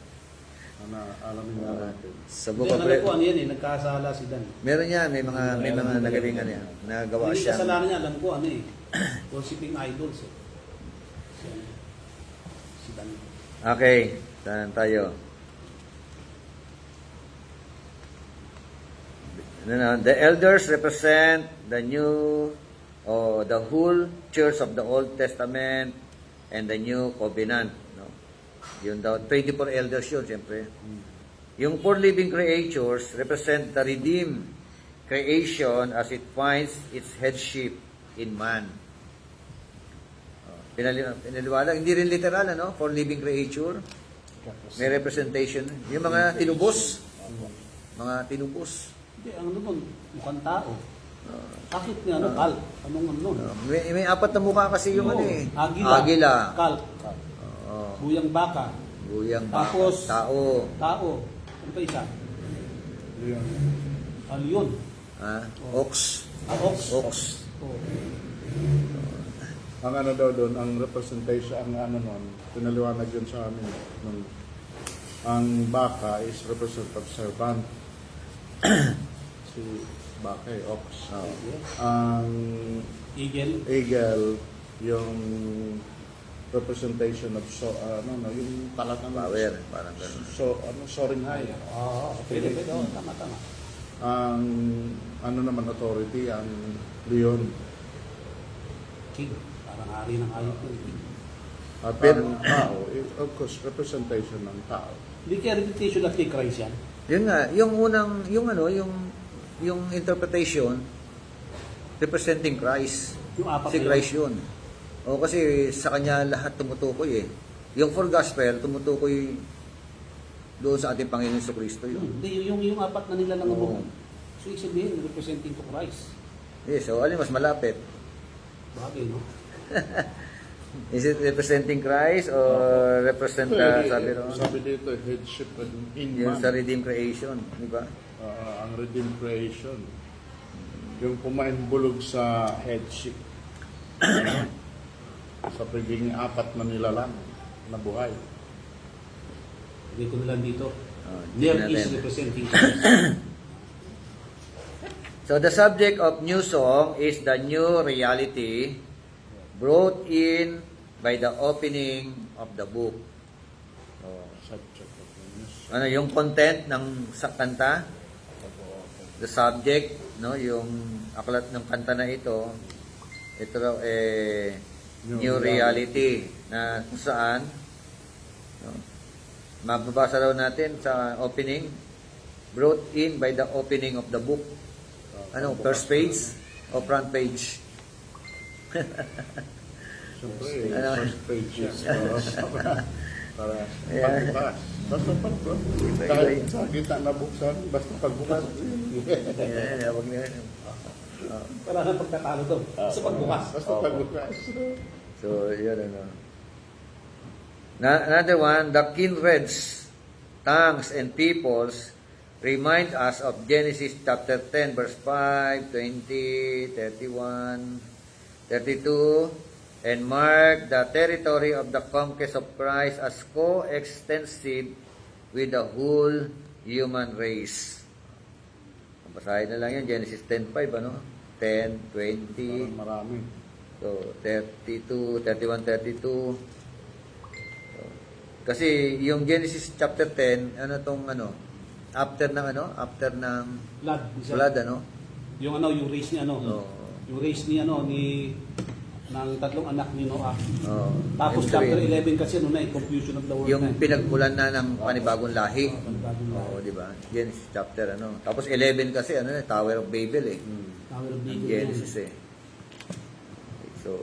Alamin na natin. Sa Hindi, book ang of alam ko ano yan eh, nagkasala si Dan. meron yan, may mga nagaling ano yan. Nagawa Hindi siya. kasalanan niya, alam ko ano eh. Worshipping idols eh. Si, ano, si Dan. Okay, saan tayo? The elders represent the new or the whole church of the Old Testament and the New Covenant. No? Yun daw, 24 elders yun, siyempre. Yung 4 living creatures represent the redeemed creation as it finds its headship in man. Pinaliwala, hindi rin literal, ano? 4 living creature. May representation. Yung mga tinubos. Mga tinubos. Hindi, ang ano nun, mukhang tao. Bakit nga ano, kal? Anong ano nun? May 4 na mukha kasi yung ano eh. Agila. Kal. Oo. Buyang baka. Buyang baka. Tapos, Tao. Tao. Ano pa isa? Yun. Leon. Ox. Ox. Ox. Oh. Ang ano daw doon, ang representation, ang ano nun, pinaliwanag yun sa amin. Ang baka is representative servant. Si baka eh, ox. Ang Eagle. eagle, yung representation of yung talagang Power. Parang ganun. soaring high. Oo, pwede. Oh, tama. Ang ano naman authority, ang leon. King. Parang hari ng hayop ko. At Pero- ang tao, of course, representation ng tao. Hindi kaya reputation at kay Christ yan. Yun nga, yung unang, yung interpretation, representing Christ. Yung apat Si na yun. Christ yun. O kasi sa kanya lahat tumutukoy eh. Yung four gospel, tumutukoy doon sa ating Panginoon sa Kristo yun. Hindi, yung apat na nila lang ang Oo. buhok. So, ibig sabihin, representing to Christ. Yes, so alin mas malapit? Bagay, no? Is it representing Christ or represent sabi ro? Sabi dito, headship in Yun man. sa redeemed creation, di ba? Ang redeemed creation. Yung kumainbulog sa headship. Sa pagiging apat na nilalang na buhay. Hindi ko nila dito. tingnan There is natin. representing Christ. So the subject of new song is the new reality brought in by the opening of the book. Subject of the news. Ano yung content ng sa kanta? the subject, no, yung aklat ng kanta na ito raw new reality na kung saan, no, mababasa raw natin sa opening, brought in by the opening of the book. Ano, first page o front page? Siyempre, Ano? first page yan. Para Yeah. pagbukas. Basta pagbukas. Iba-iba Kahit yun. sa kita na buksan, basta pagbukas. Ayan, wag na yan. Para na pagkatalo to. Sa pagbukas. Basta pagbukas. So, yun ano. Another one, the kindreds, tongues, and peoples remind us of Genesis chapter 10, verse 5, 20, 31, 32, and mark the territory of the conquest of Christ as co-extensive with the whole human race. Basahin na lang yan, Genesis 10:5, ano? 10, 20, Marami. so 32, 31, 32. So, kasi yung Genesis chapter 10, ano tong ano? After ng Blood. flood, ano? Yung yung race ni Oo. Yung race ni ng tatlong anak ni Noah. Oh, Tapos chapter 11 kasi confusion of the world. yung pinagmulan na ng panibagong lahi. Panibagong lahi. Oo, di ba? Genesis chapter Tapos 11 kasi Tower of Babel eh. Tower of Ang Babel. Genesis eh. So,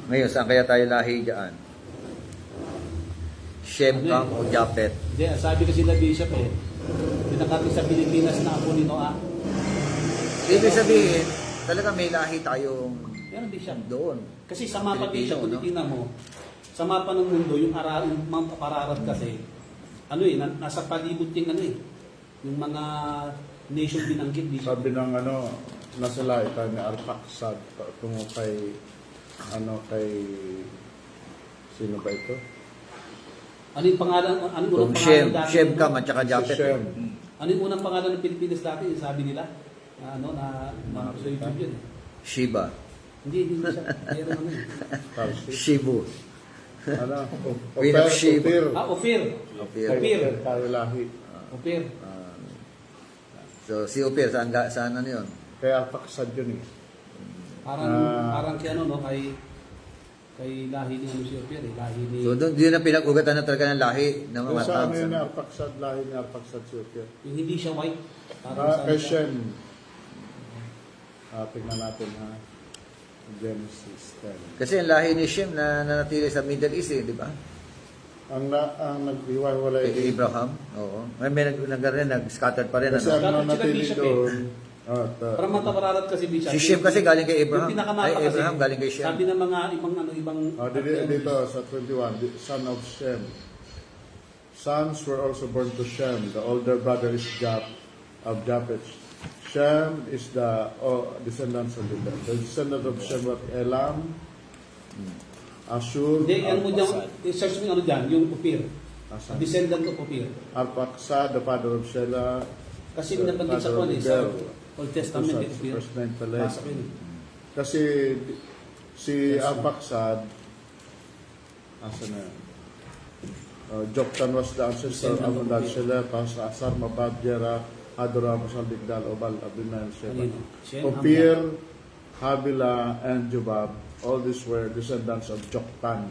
ngayon, saan kaya tayo lahi dyan? Shem, Ano Ham, o Japet? Hindi, sabi kasi na Bishop pinakati sa Pilipinas na apo ni Noah. Ibig sabihin, talaga may lahi tayong Meron Bishop. doon. Kasi sa mapa Bishop, kung Pilipino, no? titingnan mo, sa mapa ng mundo, yung mga pararat kasi, nasa palibot yung yung mga nation binanggit Bishop. Sabi ng nasa lahi tayo ni Arphaxad tungo kay sino ba ito? Ano yung pangalan? Ano yung Kung unang Shem, pangalan dati? Shem Kam at saka Si Japet. Shem. Ano yung unang pangalan ng Pilipinas dati? Yung sabi nila? Na sa YouTube yun. Shiba. Hindi siya. Meron Tarsis. Shibu. Queen of Oper, Sheba. Ophir. Ophir. Ophir. Ophir. Ophir tayo lahi. Ophir. So, si Ophir, saan ano yun? Kaya Arphaxad yun eh. Parang kay lahi ni si Ophir lahi ni... So, doon na pinag-ugatan na talaga ng lahi ng mga Kung sa tongues. ni Arphaxad, lahi ni Arphaxad si Ophir. Yung hindi siya white. Parang Kay Shem. Tingnan natin ha. Genesis 10. Kasi ang lahi ni Shem na nanatili sa Middle East di ba? Ang nag-iwalay Kay Abraham. Oo. May nag-scattered pa rin. Kasi Ano? ang nanatili Bishop doon, Parang matapararat kasi Bishop. Si Shem kasi galing kay Abraham. Yung pinakamata Ay, kasi, Abraham galing kay Shem. Sabi ng mga ibang... dito sa 21, the son of Shem. Sons were also born to Shem. The older brother is of Japheth. Shem is the descendants of the descendants of Shem were Elam, Ashur, Hindi, ano mo dyan, i-search mo yung dyan, yung Ophir. Asan? Descendant of Ophir. Arphaxad, the father of Shelah. Kasi nabanggit sa father of sa Eber. Old Testament, Verse Ophir. 9 pala. Nasa ko yun. Kasi si Arphaxad, asan na yun? Joktan was the ancestor of Descendant of that Ophir. Shelah, Pas, Asar, Mabad, Jera, Adoram, Salbigdal, Obal, Abimael, Sheba. Ayun, Shem, Ophir, Havilah, and Jobab, all these were descendants of Joktan.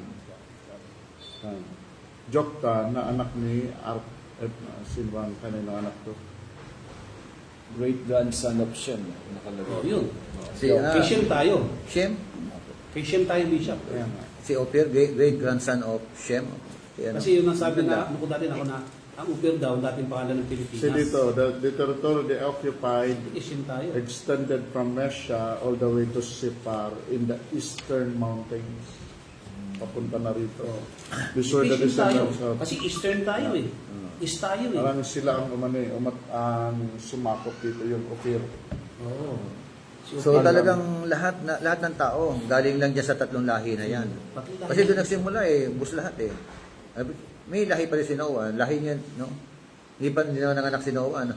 Joktan na anak ni sino ba ang kanino anak to? Great grandson of Shem. Nakalagay. Yun. Si, Kay Shem tayo. Shem? Kay Shem tayo, Bishop. Kaya nga. Si Ophir, great grandson of Shem. Kasi yun ang sabi na, ko dati ako na, ang Ophir daw, dating pangalan ng Pilipinas. So dito, the territory they occupied Kay Shem tayo. extended from Mesha all the way to Sipar in the eastern mountains. Papunta na rito. These were the Kay Shem tayo. descendants of... Kasi Eastern tayo eh. East tayo eh. Parang sila ang ang sumakop dito yung Ophir. Oo. So talagang lahat ng tao galing lang diyan sa tatlong lahi na yan. Pati lahi. Kasi doon nagsimula bus lahat eh. May lahi pa rin si Noah, lahi niya, no? Hindi pa nanganak si Noah, no?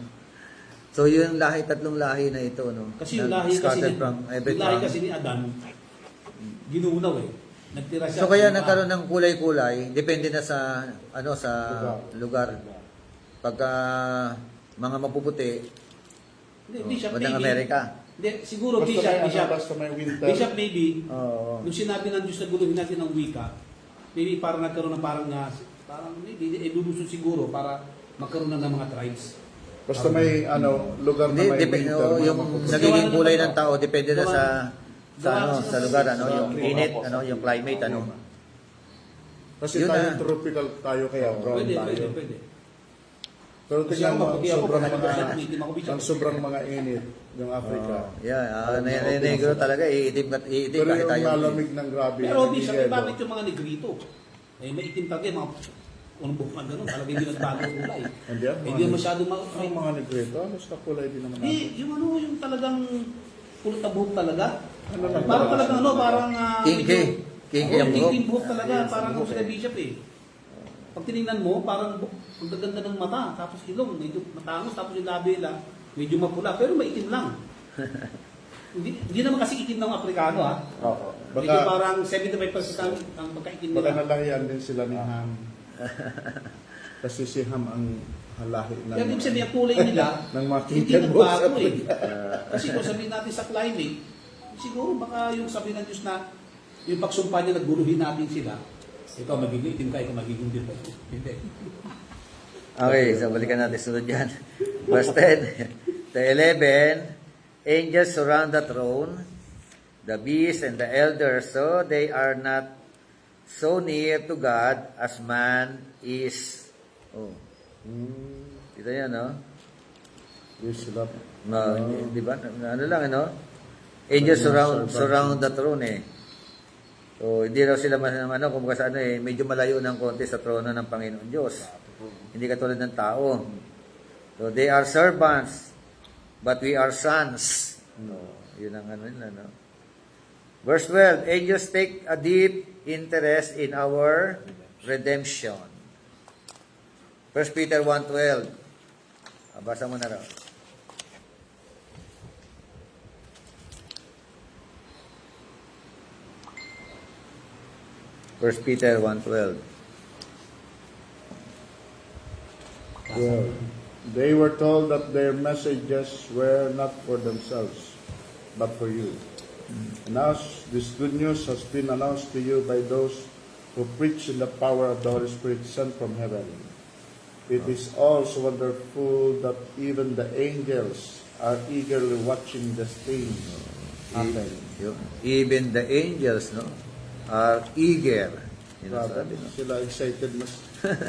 So yung tatlong lahi na ito, no? Kasi yung Na lahi kasi scattered ni, from every yung lahi tongue. kasi ni Adan, ginunaw eh. Nagtira siya. So kaya sa nagkaroon ng kulay-kulay, depende na sa sa lugar. pagka mga mapuputi, Hindi, Bishop, bandang maybe. Amerika. Hindi, siguro, Basta Bishop, may, Bishop. basta may winter. Bishop, maybe, Oo. nung sinabi ng Diyos na guluhin natin ang wika, maybe parang nagkaroon ng parang maybe, lulusot siguro para magkaroon na ng mga tribes. Basta may lugar na Hindi, may depende, winter. yung mga nagiging Gawa na kulay naman ng tao, depende na Gawa sa sila lugar, sa- yung init, yung climate, Kasi Yun tayo na. tropical tayo kaya brown Pwede, tayo. pwede. Pero Kasi tingnan ako, mo, maputi ako, sobrang kahit mga, Bishop, itim ako, Bishop. ang sobrang mga init yung Africa. negro talaga, iitim Pero kahit yung tayo. malamig ng grabe. Pero hindi Bishop, yelo. bakit yung mga negrito? May itim talaga, mga unang buhok na gano'n, talagang hindi nagbago ang kulay. Hindi yan, Hindi mga- masyado Ang mga negrito, halos na kulay din naman Hindi, natin. yung talagang pulot na buhok talaga. Ano lang, Parang talagang parang... Kinky. Kinky ang buhok. Kinky buhok talaga, Yes, parang buhok ang sila Bishop eh. Pag tinignan mo, parang ang gaganda ng mata, tapos ilong, medyo matangos, tapos yung labi lang, medyo mapula, pero maitim lang. Hindi naman kasi itim ng Aprikano ha. Oo. Medyo Baka, parang 75% ang pagkaitim baka nila. nalahian din sila ni Ham. Kasi si Ham ang halahi ng... Kaya ibig sabihin, ang kulay nila, ng mga hindi Kinky buhok sa nagbago eh. Africa. Kasi kung sabihin natin sa climate, siguro baka yung sabihin ng Diyos na yung pagsumpa niya, nagguluhin natin sila, ikaw magiging itim ka, ikaw magiging din. Hindi. Okay, so balikan natin sunod yan. Verse 10 to 11, angels surround the throne, the beast and the elders, so they are not so near to God as man is. Oh, ito yan, no? Yes, sila. Di ba? Ano lang, no? Angels surround the throne, eh. So, hindi raw sila kumbaga sa medyo malayo ng konti sa trono ng Panginoon Diyos. Hindi katulad ng tao. So, they are servants, but we are sons. No, yun ang nila, no? Verse 12, angels take a deep interest in our redemption. 1 Peter 1:12. Basa mo na raw. 1 Peter 1:12. Well, they were told that their messages were not for themselves, but for you. And now this good news has been announced to you by those who preach in the power of the Holy Spirit sent from heaven. It is also wonderful that even the angels are eagerly watching this thing happen. Even the angels, no, are eager. Yun ang Grabe, sabi, no? sila excited, mas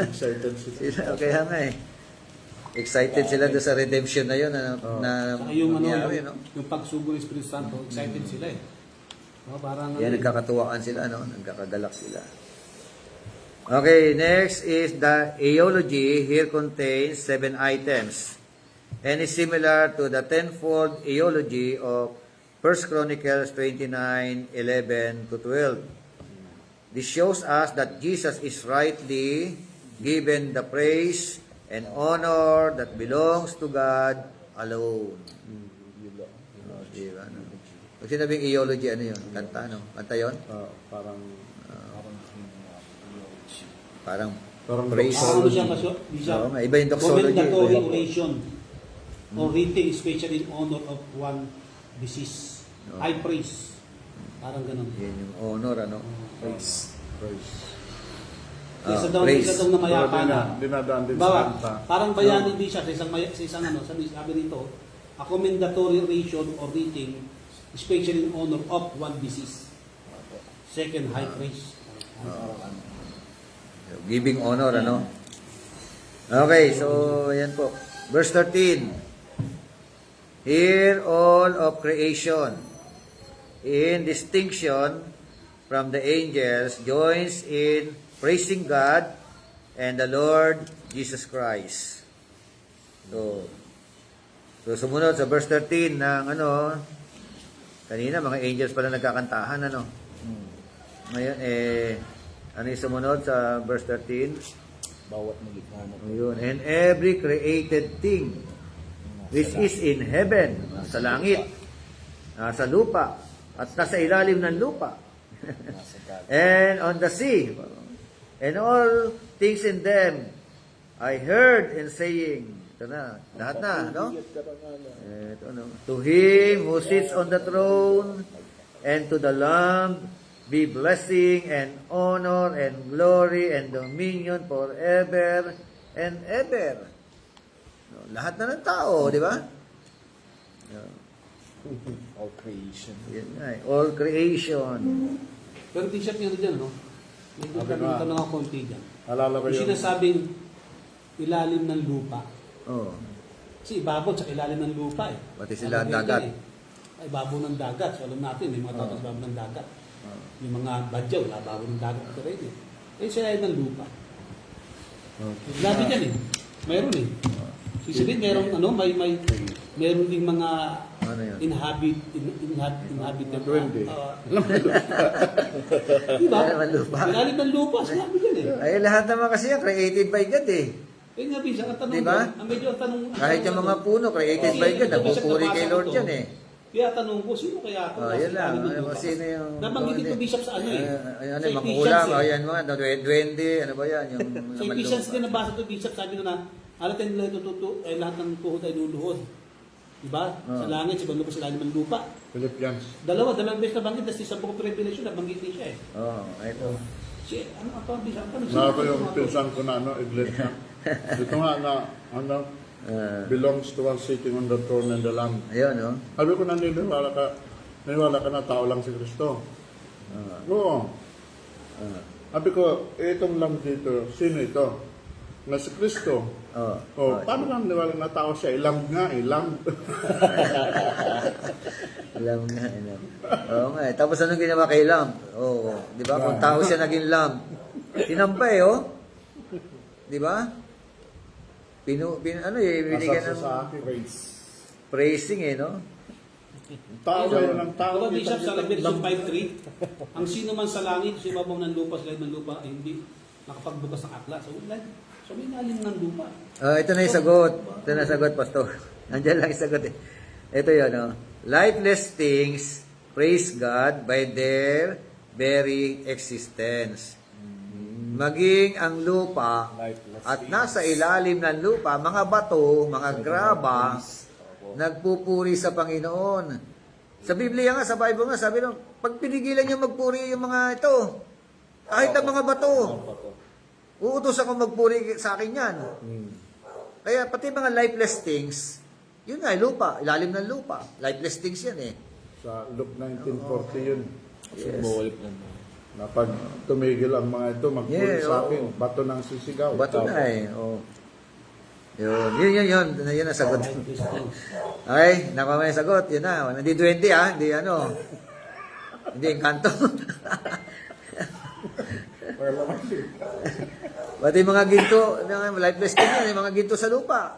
excited sila. Kaya nga eh. Excited sila doon sa redemption na yun na Saka yung, nangyari, no? yung pagsugo ng Espiritu Santo, excited sila eh. Parang Yan, nagkakatuwaan sila, no? Nagkakagalak sila. Okay, next is the eology. Here contains 7 items and is similar to the tenfold eology of 1 Chronicles 29:11-12. This shows us that Jesus is rightly given the praise and honor that belongs to God alone. Oh, diba, no? Pag sinabing eology, ano yun? Kanta, no? Kanta yun? Parang Parang Parang praise. ano siya kasi, Oo nga, iba yung doxology. commendatory Iba. oration or rating special in honor of one deceased. High praise. Parang ganun. Yan yung honor, ano? Praise. praise. Isa Ah, daw, praise. isa daw na mayapan na. Dinadaan din sa Bawa, kanta. parang bayanin din siya sa isang ano, sabi rito, a commendatory oration or rating special in honor of one deceased. Second, high praise. Giving honor, ano? Okay, so, ayan po. Verse 13. Here all of creation, in distinction from the angels, joins in praising God and the Lord Jesus Christ. So sumunod sa verse 13 ng kanina mga angels pala nagkakantahan, ano? Ngayon, ano yung sumunod sa verse 13? Bawat malikha na Ayun. And every created thing which is in heaven, sa langit, sa lupa, at nasa ilalim ng lupa, nasa God. and on the sea, and all things in them, I heard in saying, ito na, lahat na, no? Ito, no? To him who sits on the throne and to the Lamb be blessing and honor and glory and dominion forever and ever. No, lahat na ng tao, di ba? No, All creation. yun nga eh, all creation. Pero t-shirt nyo dyan, no? May tanong ako konti dyan. Alala ko Yung yung sinasabing ilalim ng lupa. Oh, Kasi ibabaw sa ilalim ng lupa eh. Pati sila ang Ang dagat. eh. Ay, ibabaw ng dagat. So alam natin, may mga tao sa ibabaw ng dagat. Yung mga badyaw, ibabaw ng dagat ito rin eh. Eh, sa ilalim ng lupa. Labi dyan eh. Mayroon eh. Sisirin, mayroon mayroon ding mga ano yun? inhabited. Duwende. Diba? Ilalim ng lupa. Ilalim ng lupa, sinabi dyan eh. Ay, lahat naman kasi yan, created by God eh. Eh nga, Bisa, ang tanong Diba? doon, ang medyo ang tanong... Kahit yung mga puno, created by God, nagpupuri kay Lord yan eh. Kaya tanong ko, sino kaya ito? Oh, yun lang. Ano, sino yung... Nabanggit ito, Bishop, sa ano eh? Ano, Sa yung Ephesians makulang, eh. ayan mga, duwende, ano ba yan? Yung Sa Ephesians din nabasa ito, Bishop, sabi ko na, alatin nila ito, lahat ng tuhod ay luluhod. Diba? Sa langit, sa bang lupa, sa langit ng lupa. Philippians. Dalawang beses nabanggit, tapos sa Book of Revelation, nabanggit din siya eh. Oo, ito. Si, ano ito, Bishop? Ano, Na ako yung pinsan ko na iglesia. Ito nga na belongs to one sitting on the throne and the Lamb. Ayun, no? Sabi ko naniwala ka na tao lang si Kristo. Oo. Sabi ko, itong Lamb dito, sino ito? Na si Kristo. Oo. Oh, paano ka naniwala na tao siya? Lamb nga, Lamb. Lamb nga, lamb. Oo nga eh. Tapos anong ginawa kay Lamb? Oo. Di ba? Kung tao siya naging Lamb. Tinampay, oh. Di ba? Binigyan Asasa ng sa akin, race. praising eh, no? Tao ngayon ng tao. Diba, Bishop, sa Revelation Lamb. 5.3, ang sino man sa langit, sa ibabaw ng lupa, sa ilalim ng lupa, ay hindi nakapagbukas ng akla. So may ilalim ng lupa. Ito na yung sagot. Ito na yung sagot, Pastor. Nandiyan lang yung sagot eh. Ito yun, no? Lifeless things praise God by their very existence. Maging ang lupa at nasa ilalim ng lupa, mga bato, mga graba, nagpupuri sa Panginoon. Sa Biblia nga, sa Bible nga, sabi nung, pag pinigilan nyo magpuri yung mga ito, kahit ang mga bato, uutos ako magpuri sa akin yan. Kaya pati mga lifeless things, yun nga, lupa, ilalim ng lupa. Lifeless things yan eh. Sa Luke 19:40 yun. Symbolic naman. Na pag tumigil ang mga ito, magpuli sa akin, bato ng sisigaw. Bato na eh. Oh. Yun. Yun ang sagot. Okay, nakuha mo yung sagot. Yun na. Hindi 20 ah. Hindi ano. Hindi engkanto. Pati mga ginto, lifeless thing yan, mga ginto sa lupa.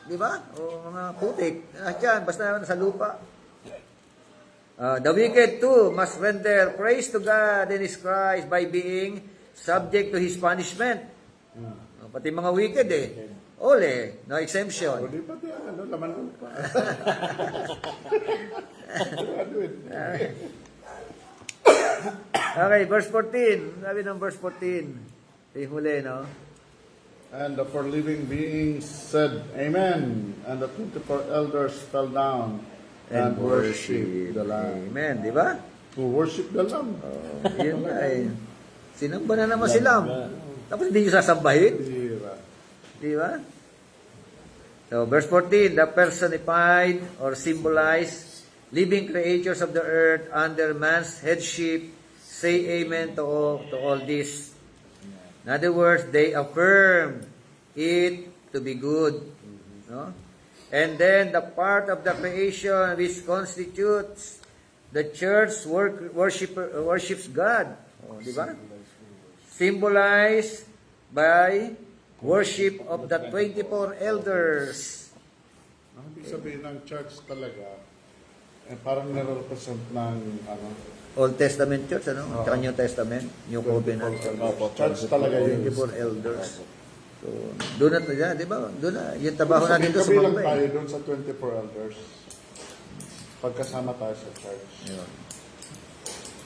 Di ba? O mga putik. Diyan, basta sa lupa. The wicked too must render praise to God in His Christ by being subject to His punishment. Pati mga wicked eh. All eh. No O exemption. di ba di ano, laman ng pa. Okay, verse 14. Sabi ng verse 14. Yung huli, no? And the four living beings said, Amen. And the 24 elders fell down and worship the Lamb. Amen, di ba? Who worship the Lamb? Yun nga eh. Sinamba na naman sila. Tapos hindi nyo sasambahin. Bira. Di ba? So, verse 14, the personified or symbolized living creatures of the earth under man's headship say amen to all this. In other words, they affirm it to be good. No? And then the part of the creation which constitutes the church worships God. Oh, di ba? Symbolized by worship of the 24 elders. Ang ibig sabihin ng church talaga, parang nare-represent ng Old Testament church, ano? Tsaka New Testament, New Covenant. church talaga yun. 24 elders. So, doon na yan, di ba? Doon na. Yung trabaho natin doon sa Kabilang mga tayo doon sa 24 elders. Pagkasama tayo sa church.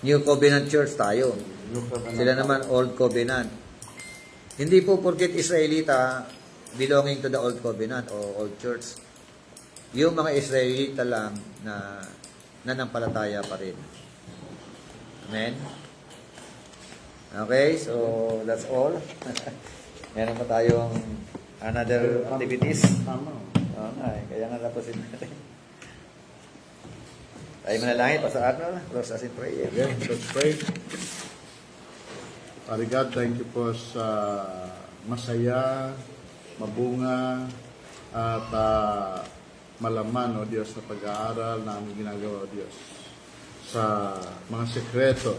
New Covenant Church tayo. Yung Sila naman Old Covenant. Hindi po porket Israelita, belonging to the Old Covenant o Old Church. Yung mga Israelita lang na nanampalataya pa rin. Amen? Okay, so that's all. Meron pa tayong another activities. Tama. Oo nga, kaya nga tapusin natin. Tayo manalangin, Pastor Arnold. Close us in prayer. Yes, let's pray. Father God, thank you po sa masaya, mabunga, at malaman, O Diyos, na pag-aaral na aming ginagawa, O Diyos, sa mga sekreto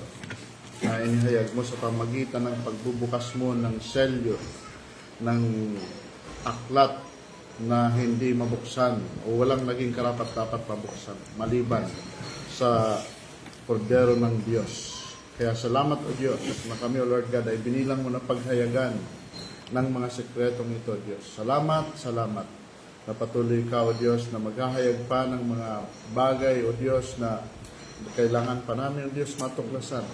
na inihayag mo sa pamagitan ng pagbubukas mo ng selyo, ng aklat na hindi mabuksan o walang naging karapat-dapat mabuksan, maliban sa kordero ng Diyos. Kaya salamat, O Diyos, na kami, O Lord God, ay binilang mo na paghayagan ng mga sekretong ito, Diyos. Salamat, salamat na patuloy ka, O Diyos, na maghahayag pa ng mga bagay, O Diyos, na kailangan pa namin, O Diyos, matuklasan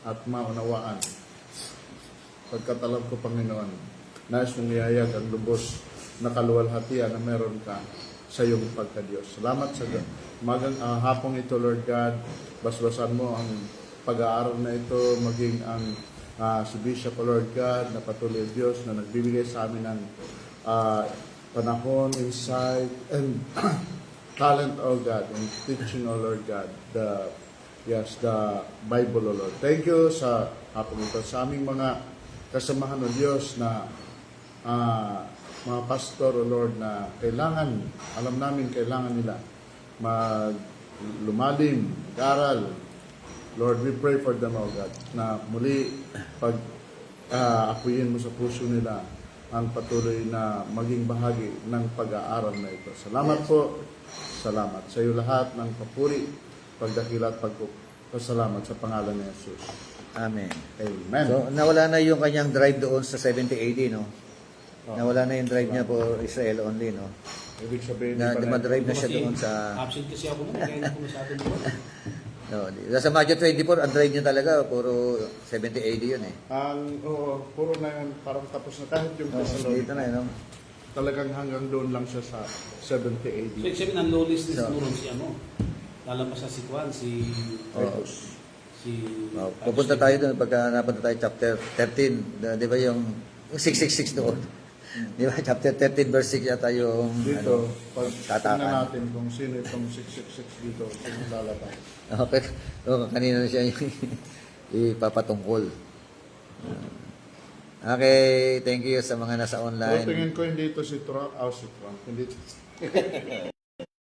at maunawaan. Pagkat alam ko, Panginoon, nais mong ihayag ang lubos na kaluwalhatian na meron ka sa iyong pagka-Diyos. Salamat sa hapong ito, Lord God. Basbasan mo ang pag-aaral na ito, maging ang si Bishop, O Lord God, na patuloy, Diyos, na nagbibigay sa amin ng panahon, insight, and talent, O God, in teaching, O Lord God, the Bible, O Lord. Thank you sa hapong ito, sa aming mga kasamahan, O Diyos, na mga pastor, O Lord, na alam namin, kailangan nila lumalim, mag-aral. Lord, we pray for them, O God, na muli apuyin mo sa puso nila ang patuloy na maging bahagi ng pag-aaral na ito. Salamat po. Salamat sa iyo lahat ng papuri, pagdakila at pagpasalamat sa pangalan ni Jesus. Amen. Amen. So, nawala na yung kanyang drive doon sa 70 AD, no? Nawala na yung drive niya for Israel only, no? Ibig sabihin, Na dumadrive na siya Kasi doon sa... absent kasi ako nun, kaya hindi ko masyado doon. No, sa Matthew 24, ang drive niya talaga, puro 70 AD yun eh. puro na yun, parang tapos na kahit yung No, Thessalonica. dito na yun, no? Talagang hanggang doon lang siya sa 70 AD. So, except ang lowest So, na siguro si lalabas sa si Juan, si Pupunta tayo doon pagka napunta tayo chapter 13. Di ba yung 666 doon? Di ba? Chapter 13 verse 6 yata yung Dito, pag tatakan. tingnan natin kung sino itong 666 dito, sino lalabas. Okay. So, kanina na siya yung ipapatungkol. Okay, thank you sa mga nasa So, online. tingin ko hindi ito si Trump, hindi ito.